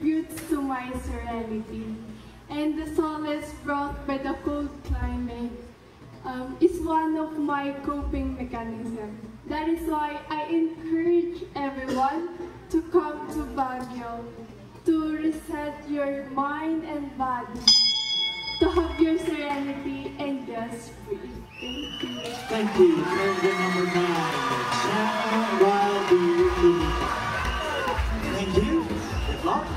want to come to Baguio to reset your mind and body, to have your serenity and just breathe. Thank you. Thank you. Candidate number 9, Channel Wildy. Thank you. Good luck.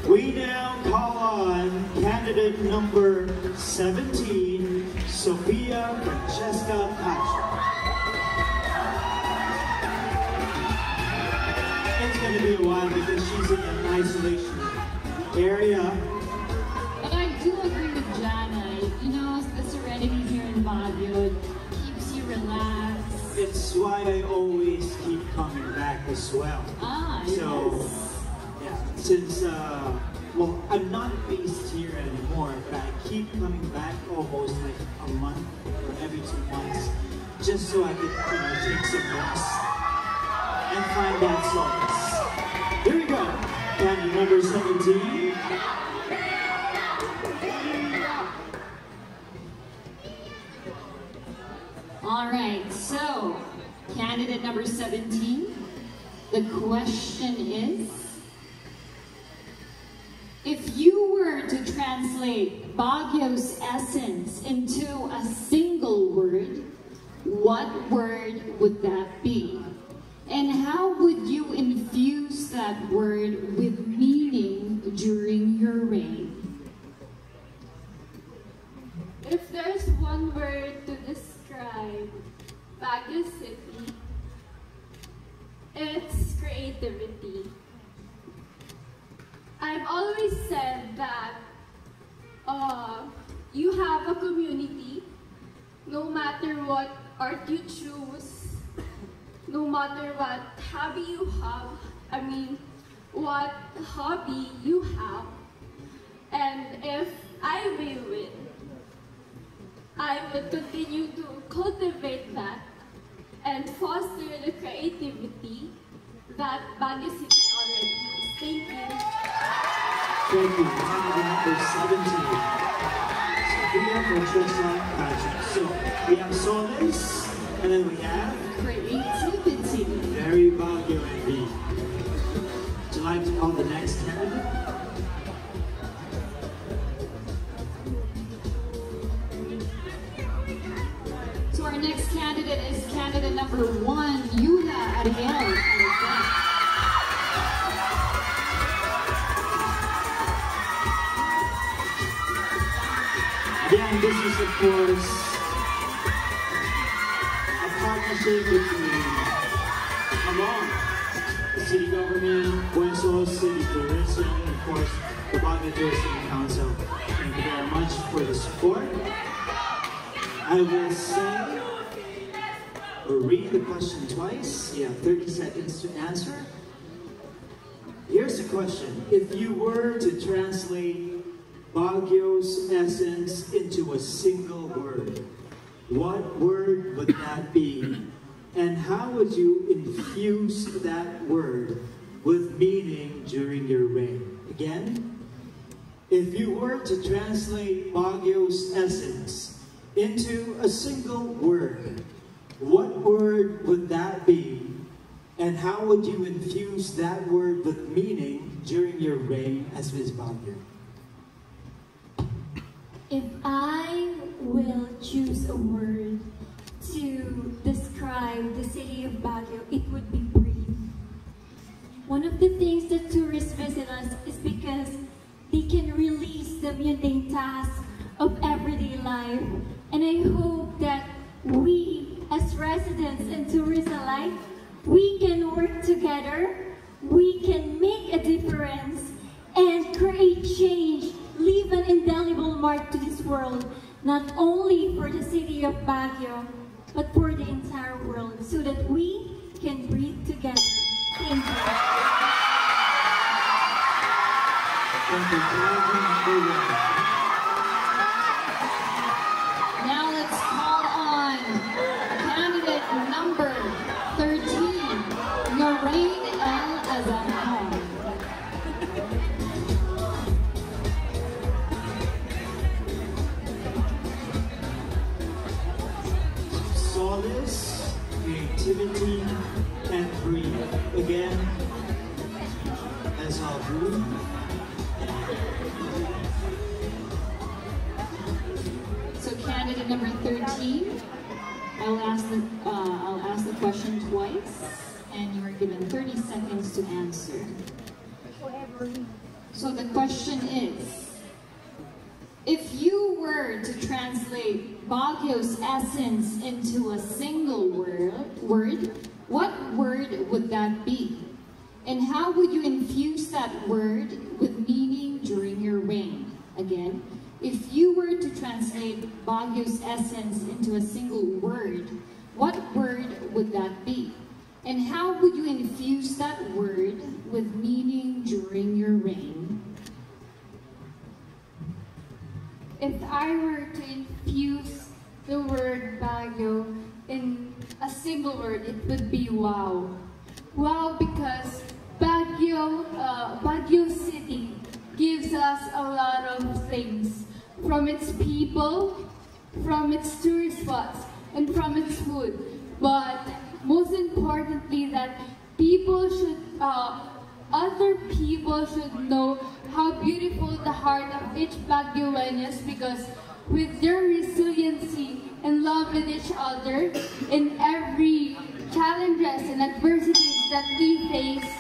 We now call on candidate number 17, Sophia Francesca Castro. It's going to be a while because she's in an isolation area. But I do agree with Jana. You know, the serenity here in Baguio keeps you relaxed. It's why I always keep coming back as well. So, yes. yeah, since, well, I'm not based here anymore, but I keep coming back almost like a month or every 2 months, just so I could, take some rest and find that solace. Here we go. Candidate number 17. All right, so candidate number 17, the question is, if you were to translate Baguio's essence into a single word, what word would that be? And how would you infuse that word with meaning during your reign? If there's one word to describe Baguio City, it's creativity. I've always said that you have a community, no matter what art you choose, no matter what hobby you have, what hobby you have, and if I will win, I will continue to cultivate that and foster the creativity that Baguio City already has. Thank you. Thank you. Candidate number 17. Sophia Francesca Castro. So we have solace, and then we have creativity. Very Baguio indeed. Would you like to call the next candidate? So our next candidate is candidate number 1, Yuna Ariel. Again, this is of course a partnership between the city government, Buenos City Tourism, and of course the Baguio Tourism Council. Thank you very much for the support. I will say or read the question twice. You have 30 seconds to answer. Here's the question. If you were to translate Baguio's essence into a single word, what word would that be? And how would you infuse that word with meaning during your reign? Again, if you were to translate Baguio's essence into a single word, what word would that be? And how would you infuse that word with meaning during your reign as Miss Baguio? If I will choose a word to describe the city of Baguio, it would be breathe. One of the things that tourists visit us is because they can release the mundane tasks of everyday life. And I hope that we, as residents and tourists alike, we can work together, we can make a difference, and create change, leave an indelible mark to this world, not only for the city of Baguio, but for the entire world, so that we can breathe together. Thank you. Thank you. Now let's call on candidate number 13, Lorraine L. Azamon. Solace, creativity, 13 and breathe. Again, let's all breathe. So candidate number 13, I'll ask the question twice, and you are given 30 seconds to answer. So the question is, if you were to translate Baguio's essence into a single word, what word would that be? And how would you infuse that word with meaning during your reign? Again, if you were to translate Baguio's essence into a single word, what word would that be? And how would you infuse that word with meaning during your reign? If I were to infuse the word Baguio in a single word, it would be wow. Wow, because Baguio City gives us a lot of things. From its people, from its tourist spots, and from its food. But most importantly, that other people should know how beautiful the heart of each Baguioan is, because with their resiliency and love with each other in every challenges and adversities that we face,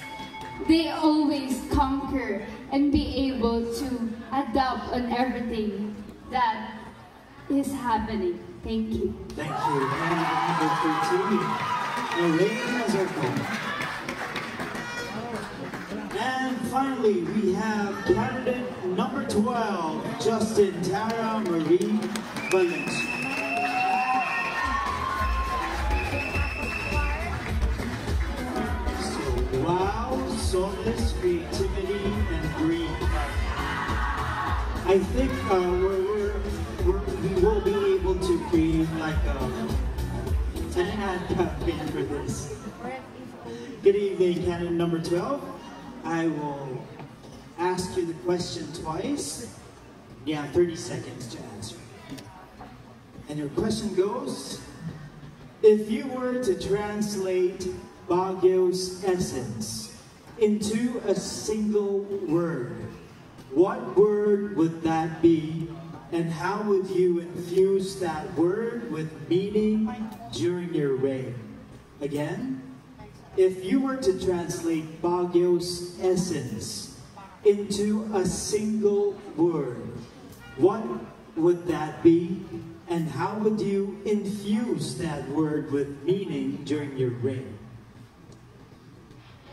they always conquer and be able to adapt on everything that is happening. Thank you. Thank you. Candidate number 13, Lorraine Mazurko. And finally, we have candidate number 12, Justin Tara Marie Valencia. So, wow, solace, creativity, and green. I think we will be able to create like an ad campaign for this. Good evening, candidate number 12. I will ask you the question twice. You have 30 seconds to answer. And your question goes, if you were to translate Baguio's essence into a single word, what word would that be, and how would you infuse that word with meaning during your reign? Again, if you were to translate Baguio's essence into a single word, what would that be, and how would you infuse that word with meaning during your reign?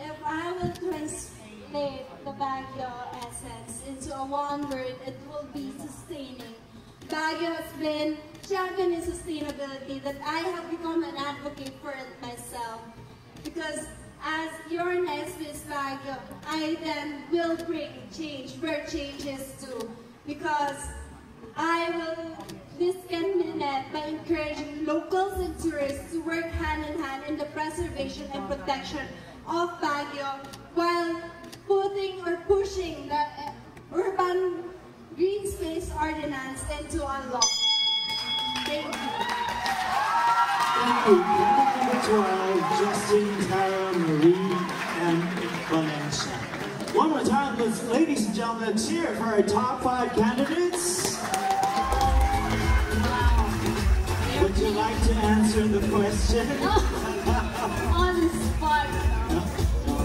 If I would translate the Baguio essence into a one word, it will be sustaining. Baguio has been champion in sustainability, that I have become an advocate for it myself. Because as your next Miss Baguio, I then will bring change where change is due. Because this can be met by encouraging locals and tourists to work hand in hand in the preservation and protection of Baguio, while putting or pushing the urban green space ordinance into a law. Thank you. Thank you. Candidate number 12, Justin, Tara, Marie, and Valencia. One more time, let's, ladies and gentlemen, let's cheer for our top 5 candidates. Would you like to answer the question? On the spot.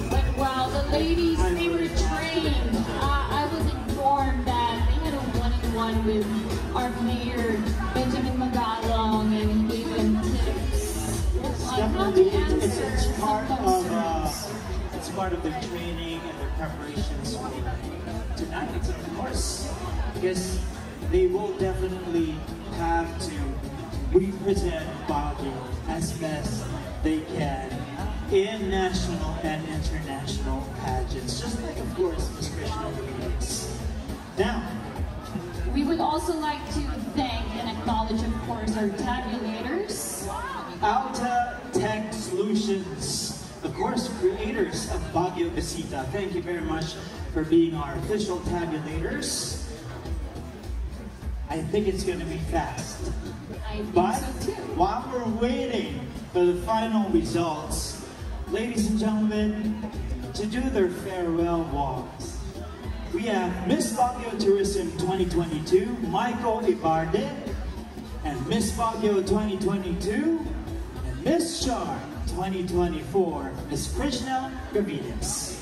But wow, the ladies, they were trained. I was informed that they had a one-on-one with our mayor, Benjamin Magalong, and he gave them tips on how to answer it's part of their training and their preparations for tonight, of course, because they will definitely have to represent Baguio as best they can in national and international pageants, just like, of course, Miss Krishna Rodriguez. Now, we would also like to thank and acknowledge, of course, our tabulators. Alta Tech Solutions, of course, creators of Baguio Visita. Thank you very much for being our official tabulators. I think it's going to be fast. I think But so too. while we're waiting for the final results, ladies and gentlemen, to do their farewell walks, we have Miss Baguio Tourism 2022, Michael Ibarde, and Miss Baguio 2022, and Miss Char 2024, Miss Krishna Gavides.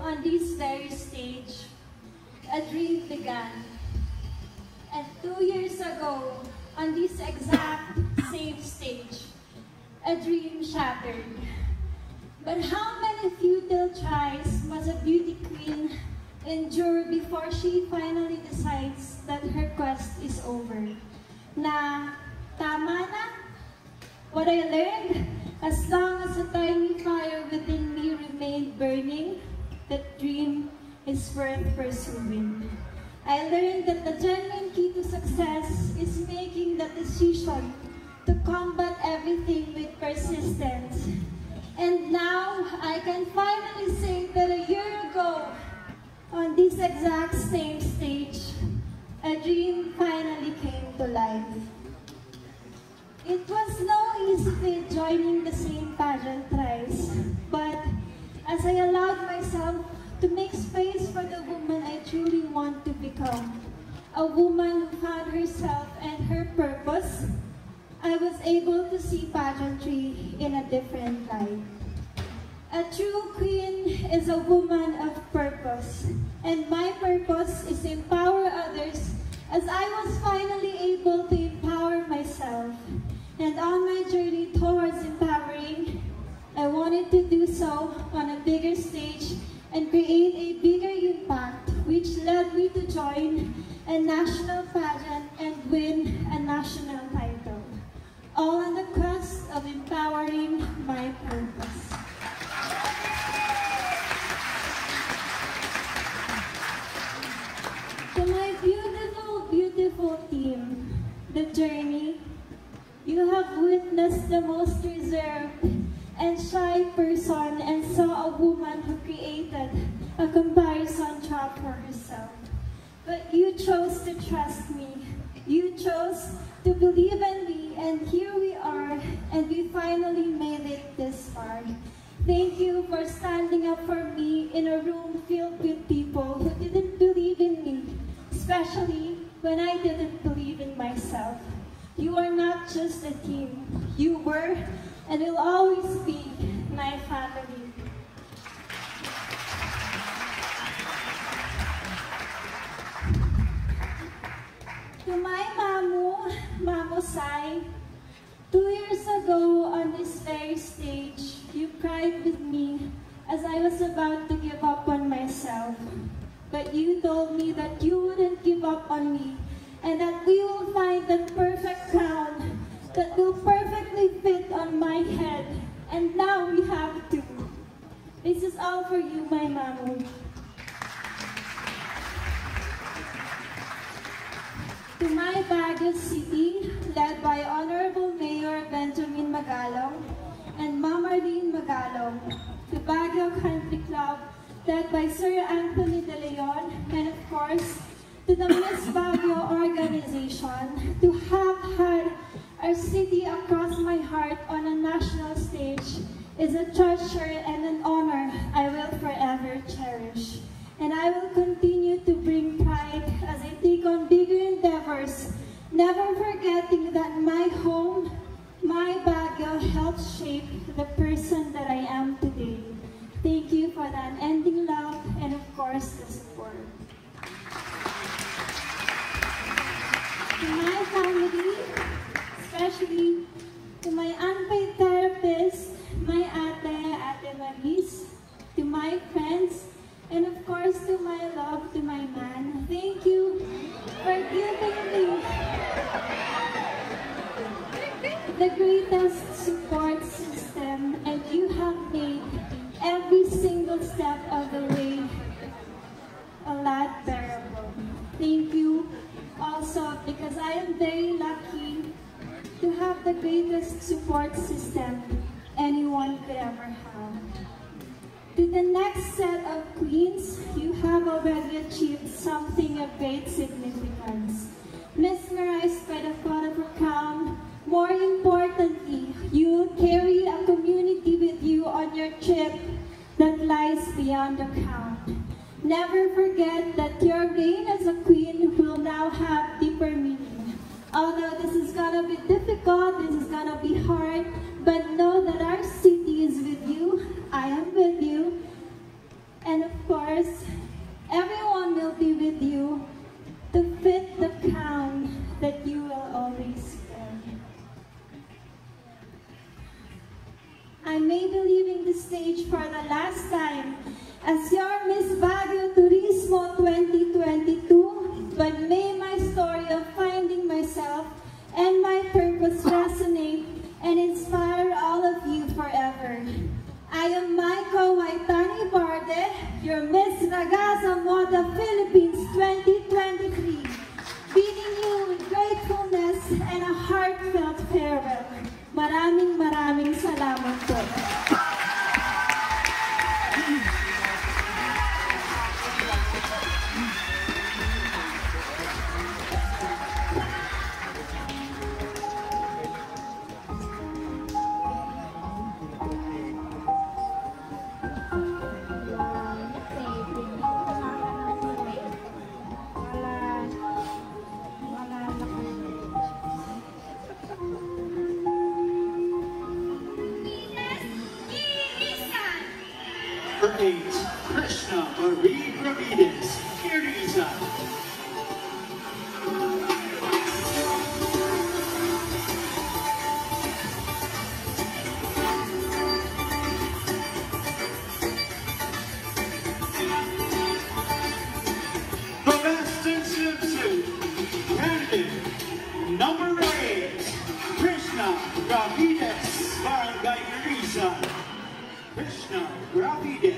on this very stage, a dream began. And 2 years ago, on this exact same stage, a dream shattered. But how many futile tries must a beauty queen endure before she finally decides that her quest is over? Na tama na? What I learned, as long as a tiny fire within me remained burning, that dream is worth pursuing. I learned that the genuine key to success is making the decision to combat everything with persistence. And now, I can finally say that a year ago, on this exact same stage, dream finally came to life. It was no easy feat joining the same pageant thrice, but as I allowed myself to make space for the woman I truly want to become, a woman who found herself and her purpose, I was able to see pageantry in a different light. A true queen is a woman of purpose, and my purpose is to empower others as I was finally able to empower myself. And on my journey towards empowering, I wanted to do so on a bigger stage and create a bigger impact, which led me to join a national pageant and win a national title, all on the quest of empowering my purpose. To my beautiful, beautiful team, the journey, you have witnessed the most reserved and shy person and saw a woman who created a comparison trap for herself. But you chose to trust me. You chose to believe in me, and here we are, and we finally made it this far. Thank you for standing up for me in a room filled with people who didn't believe in me, especially when I didn't believe in myself. You are not just a team. You were and will always be my family. To my Mamu Sai, 2 years ago on this very stage, you cried with me as I was about to give up on myself. But you told me that you wouldn't give up on me, and that we will find that perfect crown that will perfectly fit on my head. And now we have to. This is all for you, my Mamu. To my Baguio City, led by Honorable Mayor Benjamin Magalong and Ma'am Arlene Magalong. To Baguio Country Club, led by Sir Anthony De Leon, and of course, to the Miss Baguio organization, to have had our city across my heart on a national stage is a treasure and an honor I will forever cherish. And I will continue to bring pride as I take on bigger endeavors, never forgetting that my home, my Baguio, helped shape the person that I am today. Thank you for the unending love and of course the support. To my family, especially to my unpaid therapist, my Ate Maris, to my friends, and of course to my love, to my man. Thank you for giving me the greatest support system, and you have made every single step of the way a lot bearable. Thank you also because I am very lucky to have the greatest support system anyone could ever have. To the next set of queens, you have already achieved something of great significance. Mesmerized by the thought of a crown, more importantly, you will carry a community with you on your trip that lies beyond the crown. Never forget that your reign as a queen will now have deeper meaning. Although this is gonna be difficult, this is gonna be hard, but know that our city is with you, I am with you, and of course, everyone will be with you to fit the crown that you will always wear. I may be leaving the stage for the last time as your Miss Baguio Turismo 2022, but may my story of finding myself and my purpose resonate and inspire all of you forever. I am Maiko Waitani Barde, your Miss Ragasa Moda Philippines 2023, bidding you with gratefulness and a heartfelt farewell. Maraming salamat po. number 8, Krishna Marie Gravides, Irisa. The Western swimsuit, candidate number 8, Krishna Gravides, Barangay Irisa. Krishna Gravides.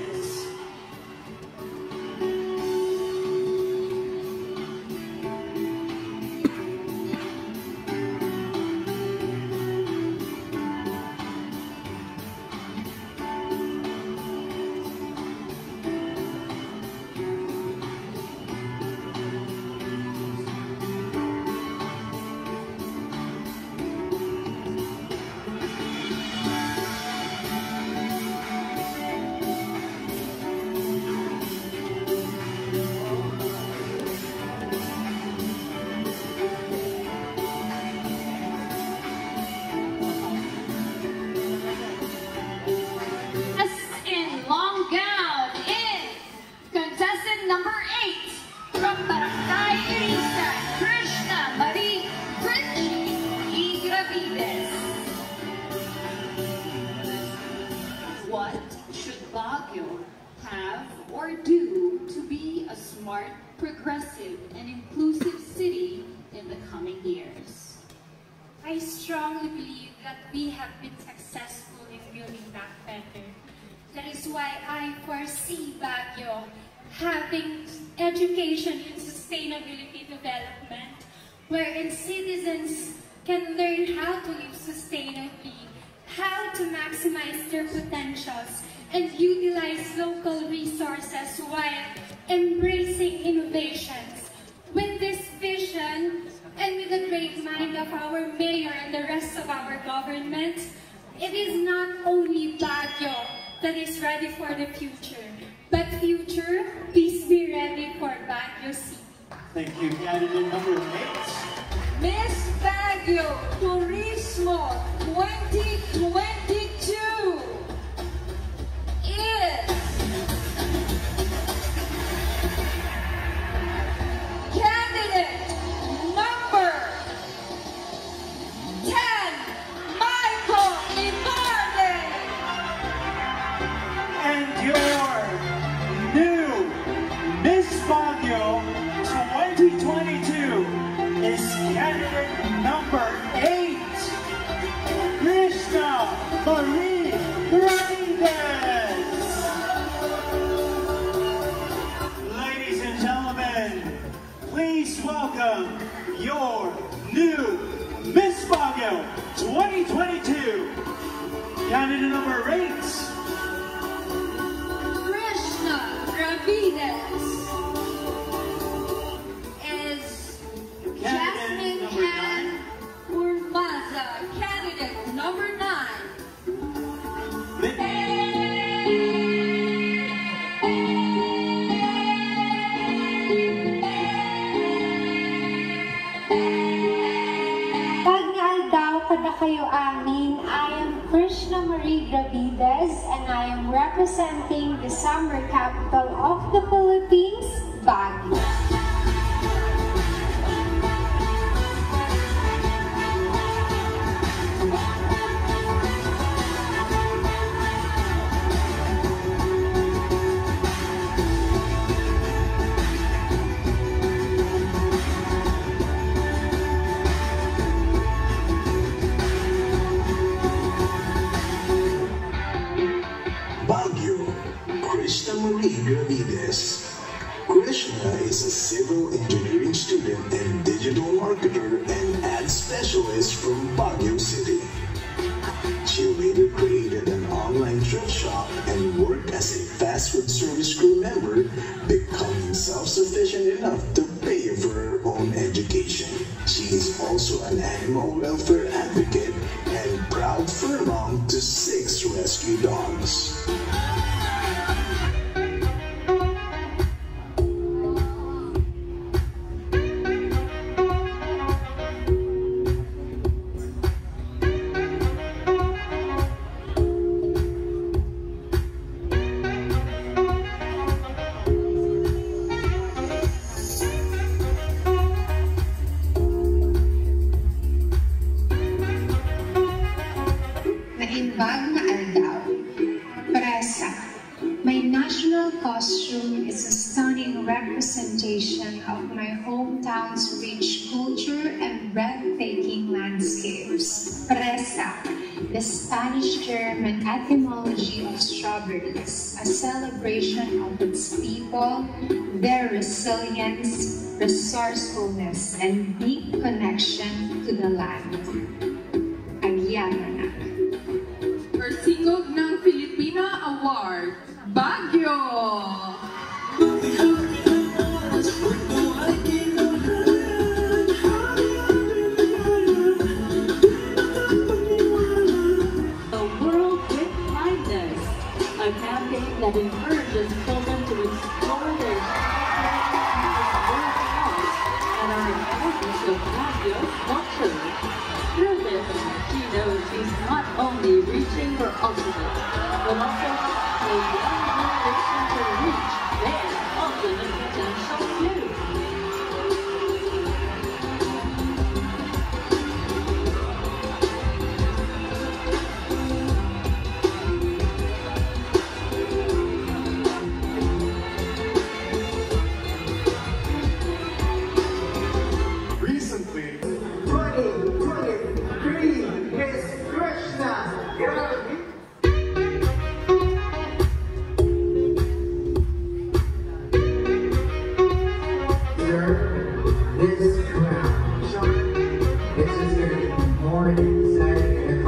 What should Baguio have or do to be a smart, progressive, and inclusive city in the coming years? I strongly believe that we have been successful in building back better. That is why I foresee Baguio having education in sustainability development, wherein citizens can learn how to live sustainably, how to maximize their potentials, and utilize local resources while embracing innovations. With this vision, and with the great mind of our mayor and the rest of our government, it is not only Baguio that is ready for the future, but future, please be ready for Baguio City. Thank you. Candidate number 8. Miss Baguio Turismo 2022 is candidate number 10, Michael Ibarde. And your new Miss Baguio 2022 is candidate number 8, Krishna Marie Gravides. Ladies and gentlemen, please welcome your new Miss Baguio 2022, candidate number 8, Krishna Gravides. candidate number 9. Urmaza, candidate number 9. Pagnaldaw kada kayo amin, I am Krishna Marie Gravides and I am representing the summer capital of the Philippines, Baguio. Baguio, Krishna Marie Gravides. Krishna is a civil engineering student and digital marketer and ad specialist from Baguio City. She later created an online thrift shop and worked as a fast food service crew member, becoming self-sufficient enough to pay for her own education. She is also an animal welfare advocate and proud fur mom to 6 rescue dogs. costume is a stunning representation of my hometown's rich culture and breathtaking landscapes. Fresa, the Spanish-German etymology of strawberries, a celebration of its people, their resilience, resourcefulness, and deep connection to the land. Agyamanak. Persikog ng Filipina Award, Baguio! The World with Kindness, a campaign that encourages children to explore their world and are important to Baguio's culture. Through this, she knows she's not only reaching her ultimate, but also a young generation to reach their ultimate potential too. Recently, 2023 Miss Krishna. This crown, this is going to be more exciting and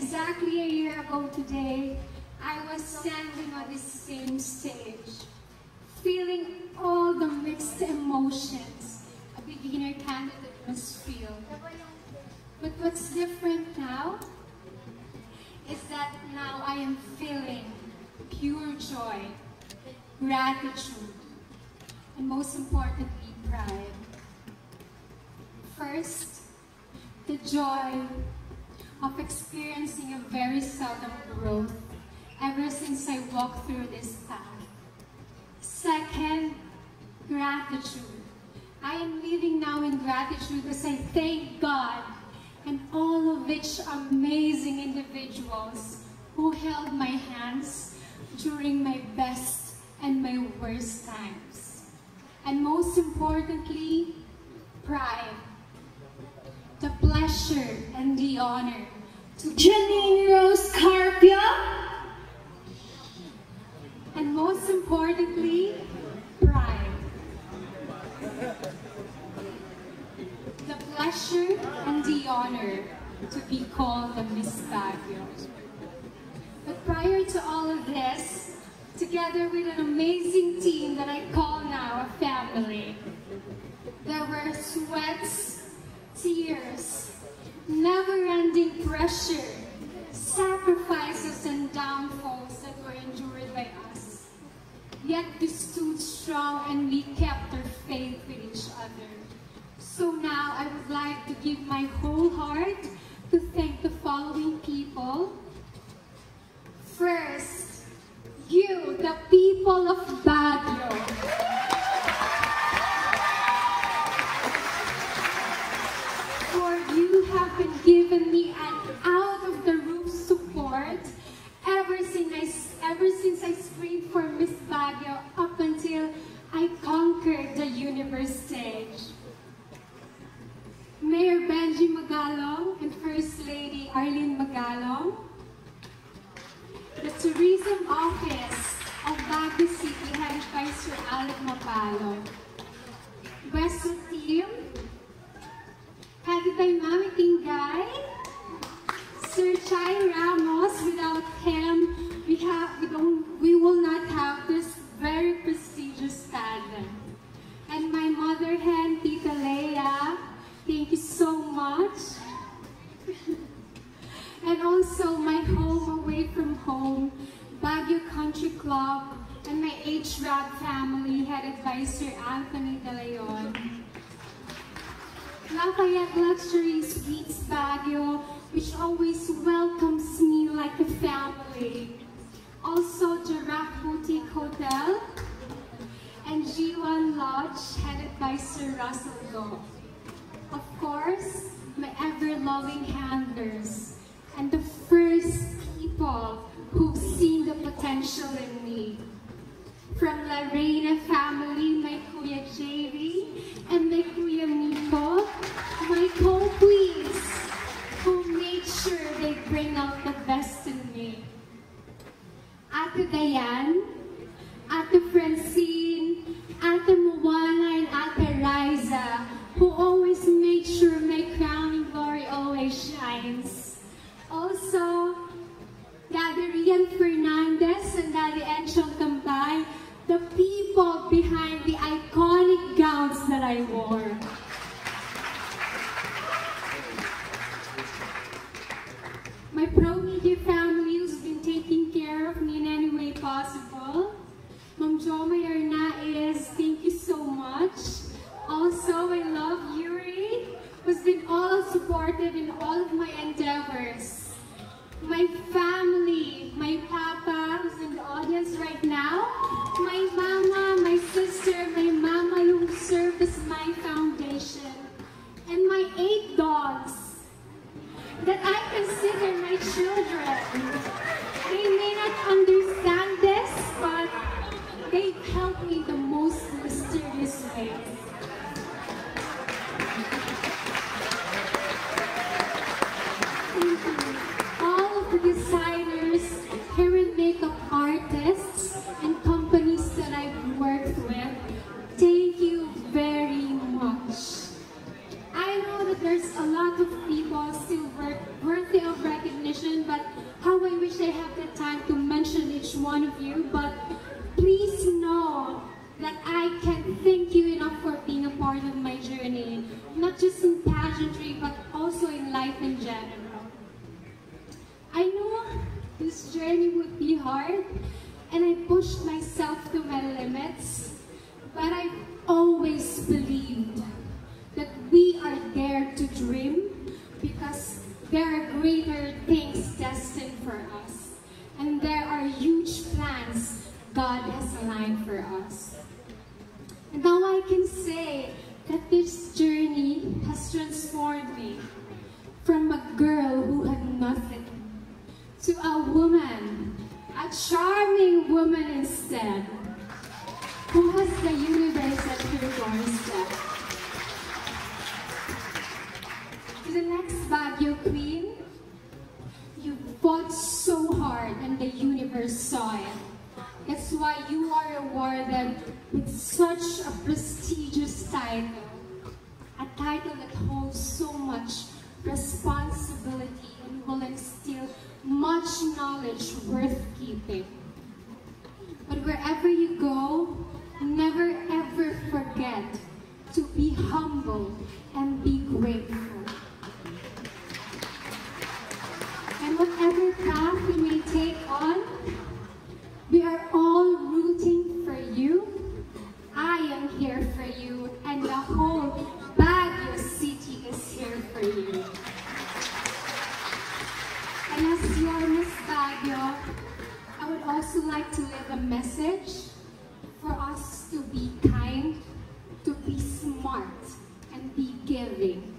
Exactly a year ago today, I was standing on this same stage, feeling all the mixed emotions a beginner candidate must feel. But what's different now is that now I am feeling pure joy, gratitude, and most importantly, pride. First, the joy of experiencing a very seldom growth ever since I walked through this path. Second, gratitude. I am living now in gratitude as I thank God and all of which amazing individuals who held my hands during my best and my worst times. And most importantly, pride, the pleasure and the honor to Janine Rose Carpio. And most importantly, pride. The pleasure and the honor to be called the Miss Baguio. But prior to all of this, together with an amazing team that I call now a family, there were sweats, tears, never-ending pressure, sacrifices and downfalls that were endured by us. Yet we stood strong and we kept our faith with each other. So now I would like to give my whole heart to thank the following people. First, you, the people of Baguio. For you have been given me an out-of-the-roof support ever since I screamed for Miss Baguio up until I conquered the universe stage. Mayor Benji Magalong and First Lady Arlene Magalong, the Tourism Office of Baguio City headed by Sir Alec Mapalo, Western Team headed by Mami Tingay, Sir Chai Ramos. Without him, we will not have this very prestigious talent. And my mother hen, Tita Leia, thank you so much. And also my home away from home, Baguio Country Club, and my HRAB family headed by Sir Anthony De Leon. Lafayette Luxury Suites Baguio, which always welcomes me like a family. Also Giraffe Boutique Hotel and G1 Lodge headed by Sir Russell Go. Of course, my ever-loving handlers and the first people who've seen the potential in me. From La Reina family, my Kuya JV and my Kuya Miko, my co-queens, who made sure they bring out the best in me. Ate Dayan, Ate Francine, Ate Moana, and Ate Riza, who always make sure my crowning glory always shines. Also, Daddy Rian Fernandez and Daddy Enchong Tambay, the people behind the iconic gowns that I wore. My pro-media family who's been taking care of me in any way possible. Ma'am Joma Yarnaiz, thank you so much. Also, I love Yuri, who's been all supportive in all of my endeavors. My family, my papa, who's in the audience right now, my mama, my sister, my mama who served as my foundation, and my 8 dogs that I consider my children. They may not understand this, but they helped me the most mysterious way. Thank you. All of the designers, hair and makeup artists, and companies that I've worked with, thank you very much. I know that there's a lot of people still worthy of recognition, but how I wish I had the time to mention each one of you, but please know that I can't thank you enough for being a part of my journey, not just in pageantry, but also in life in general. I know this journey would be hard, and I pushed myself to my limits, but I've always believed that we are there to dream because there are greater things destined for us, and there are huge plans God has aligned for us. And now I can say that this journey has transformed me from a charming woman instead, who has the universe at her doorstep. To the next Baguio Queen, you fought so hard and the universe saw it. That's why you are awarded with such a prestigious title. A title that holds so much responsibility and will instill much knowledge worth keeping. But wherever you go, never ever forget to be humble and be grateful. And whatever path you may take on, we are all rooting for you. I am here for you, and the whole Baguio City is here for you. And as your Miss Baguio, I would also like to leave a message for us to be kind, to be smart, and be giving.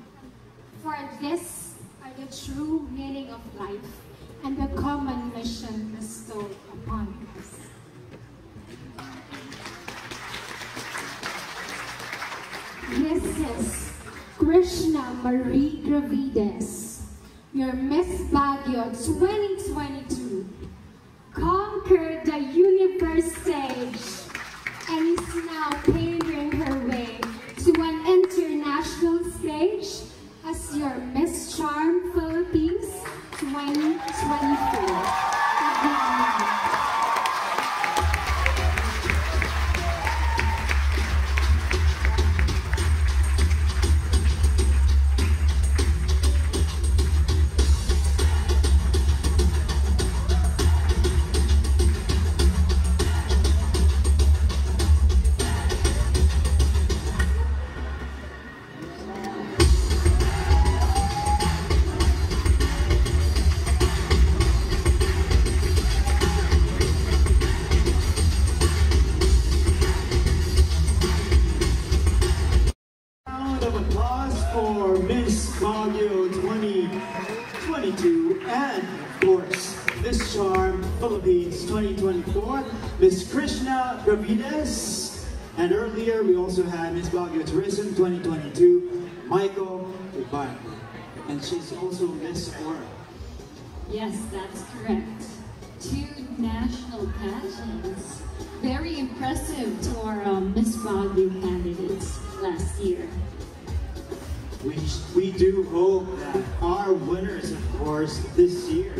For this are the true meaning of life and the common mission bestowed upon us. This is Krishna Marie Gravides, your Miss Baguio 2022, conquered the universe stage and is now paving her way to an international stage as your Miss Charm Philippines 2024. Baguio 2022, and of course, Miss Charm Philippines 2024, Miss Krishna Gravides, and earlier we also had Miss Baguio Tourism 2022, Michael Uban, and she's also Miss World. Yes, that's correct. 2 national pageants. Very impressive to our Miss Baguio candidates last year. We do hope that our winners, of course, this year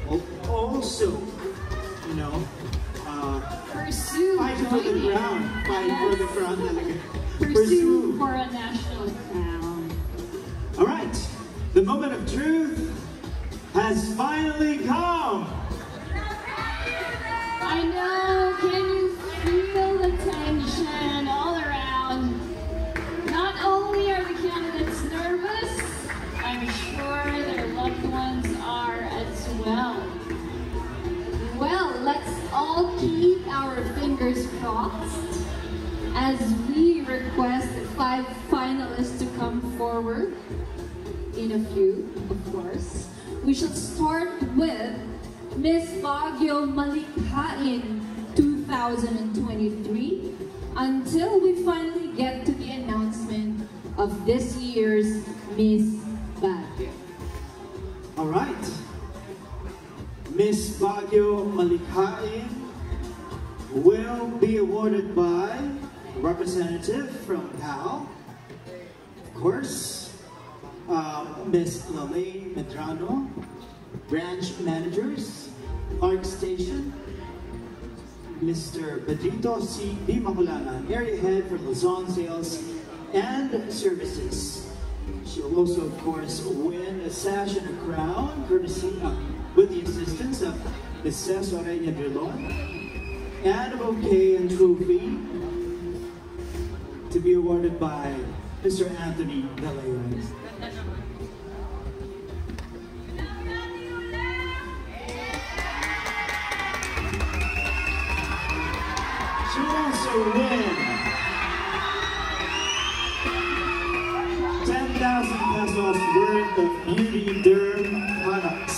will also, you know, pursue fight for the crown, for the crown. Pursue for a national crown. All right, the moment of truth has finally come. I know, can you feel the tension all around? Not only are the candidates nervous, I'm sure their loved ones are as well. Well, let's all keep our fingers crossed as we request 5 finalists to come forward in a few, of course. We shall start with Miss Baguio Malikhain 2023 until we finally get to the announcement of this year's Miss Baguio. All right. Miss Baguio Malikhain will be awarded by a representative from PAL, of course, Miss Lalaine Medrano, branch managers, Park Station, Mr. Pedrito C. B. Maculana, area head for Luzon Sales and Services. She'll also, of course, win a sash and a crown, courtesy with the assistance of Ms. Cesar Drilon, and a bouquet and trophy to be awarded by Mr. Anthony De Leon. She will also win 10,000 pesos worth of beauty derm products.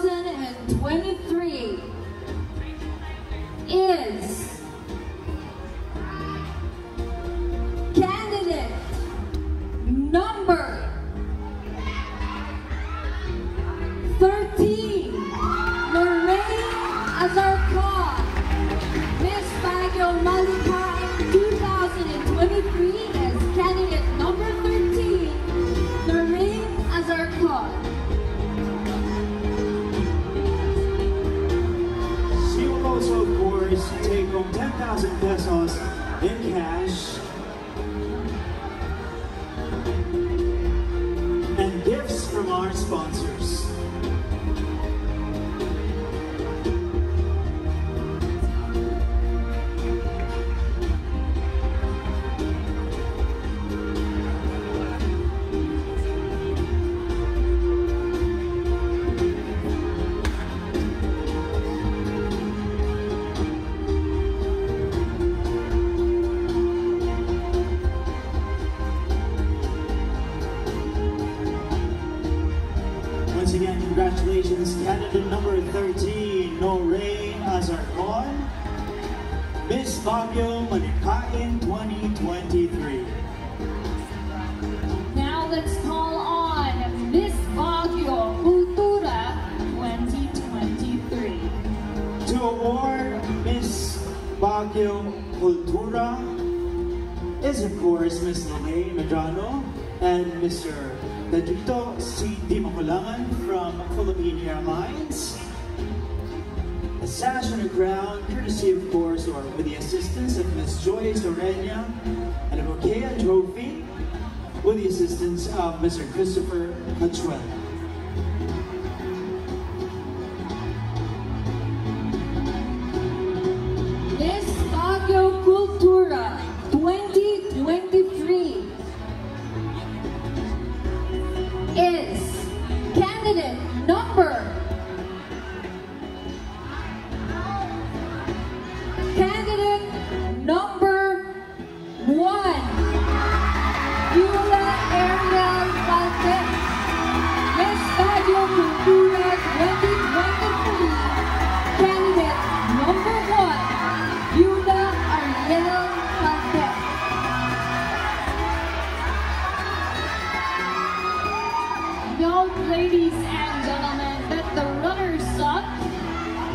2023 is candidate number 13, Lorraine Azarcon. Miss Baguio Malika in 2023 is candidate number 13, Lorraine Azarcon. She will also, of course, take home 10,000 pesos in cash and gifts from our sponsors. Once again, congratulations, candidate number 13, Lorraine Azarcon, Miss Baguio Malikain 2023. Now let's call on Miss Baguio Cultura 2023. To award Miss Baguio Cultura is, of course, Miss Lorraine Medrano and Mr. Pedrito C. Di Makulangan from Philippine Airlines. A sash and a crown, courtesy, of course, or with the assistance of Miss Joyce Orenia, and a bouquet and trophy with the assistance of Mr. Christopher Hachuel. Miss Baguio Cultura 2023 is candidate number 1, Yula Ariel Valdez. Miss Baguio Cultura 2023, candidate number 1, Yula Ariel Valdez. Note, ladies and gentlemen, that the runners-up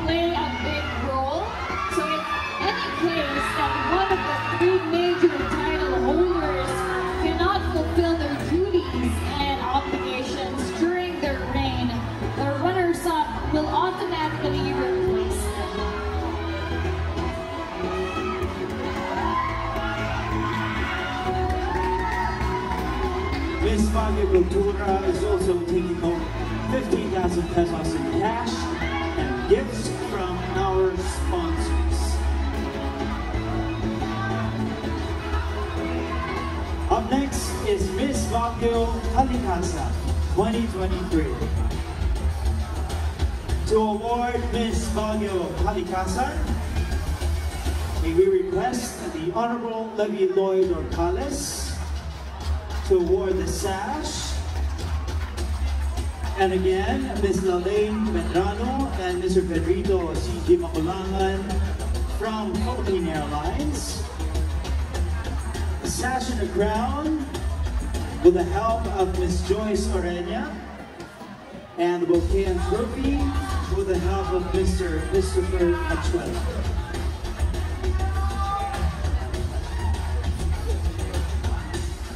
play a big role. So in any case that one of the 3 major title holders cannot fulfill their duties and obligations during their reign, the runners-up will automatically replace them. Miss Baguio Cultura is also taking home 15,000 pesos in cash and gifts from our sponsors. Up next is Miss Baguio Kalikasan 2023. To award Miss Baguio Kalikasan, may we request the Honorable Levy Lloyd Orcales to award the sash. And again, Ms. Lalaine Medrano and Mr. Pedrito C.G. Makulangan from Philippine Airlines. A sash and a crown with the help of Ms. Joyce Orenia. And the bouquet and trophy with the help of Mr. Christopher Achuel.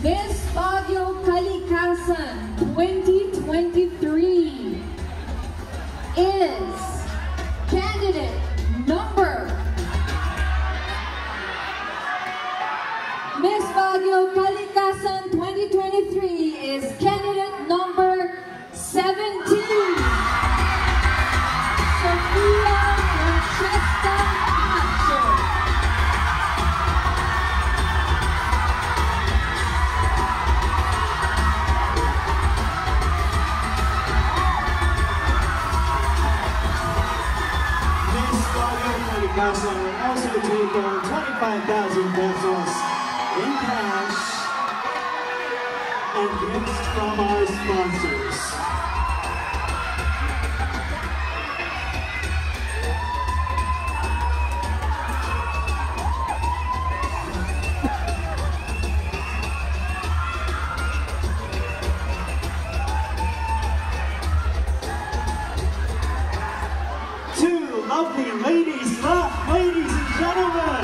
Miss Baguio Kalikasan 2023 is candidate number Miss Baguio Kalikasan 2023 is candidate number 17, Sophia Francesca Macho. Kalikasan will also take home 25,000 pesos in cash and gifts from our sponsors. lovely ladies left, ladies and gentlemen.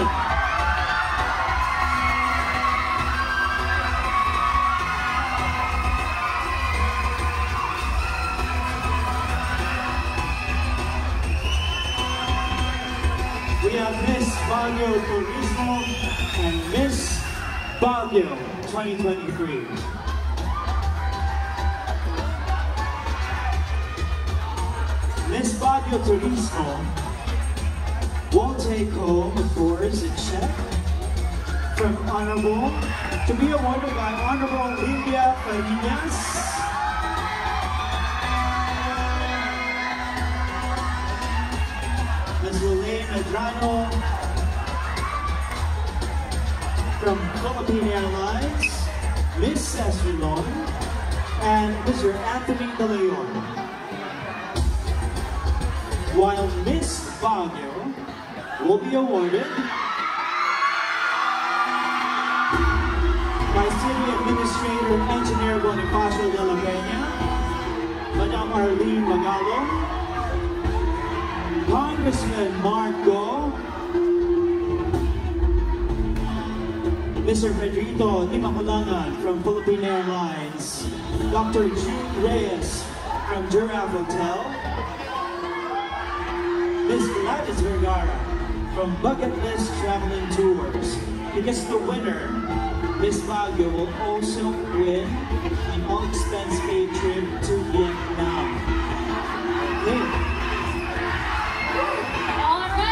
We have Miss Baguio Turismo and Miss Baguio 2023. Miss Baguio Turismo will take home, of course, a check from Honorable to be awarded by Honorable Lilia Farinas. Ms. Lelaine Medrano from Philippine Airlines, Ms. Cesrilon, and Mr. Anthony De Leon. While Miss Baguio will be awarded by City Administrator Engineer Bonifacio de la Peña, Madam Arlene Magalong, Congressman Mark Go, Mr. Pedrito Limakulangan from Philippine Airlines, Dr. Jude Reyes from Giraffe Hotel, Ms. Gladys Vergara from Bucket List Traveling Tours. Because the winner, Miss Baguio, will also win an all-expense paid trip to Vietnam. Okay.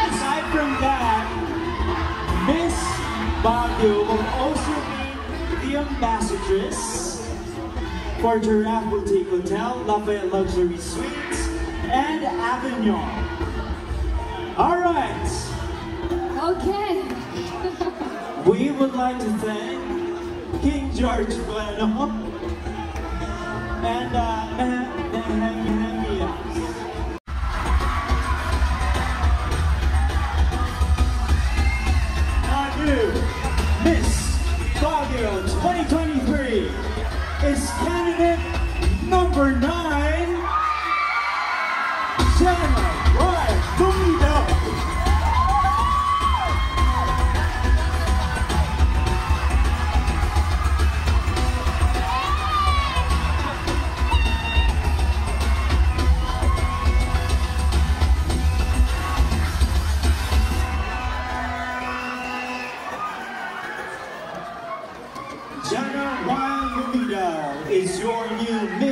Aside from that, Miss Baguio will also be the ambassadress for Giraffe Boutique Hotel, Lafayette Luxury Suites, and Avignon. All right. Okay. We would like to thank King George Bueno and our new Miss Baguio 2023 is candidate number 9, Jenna Rupio. Jenna Rupio is your new Miss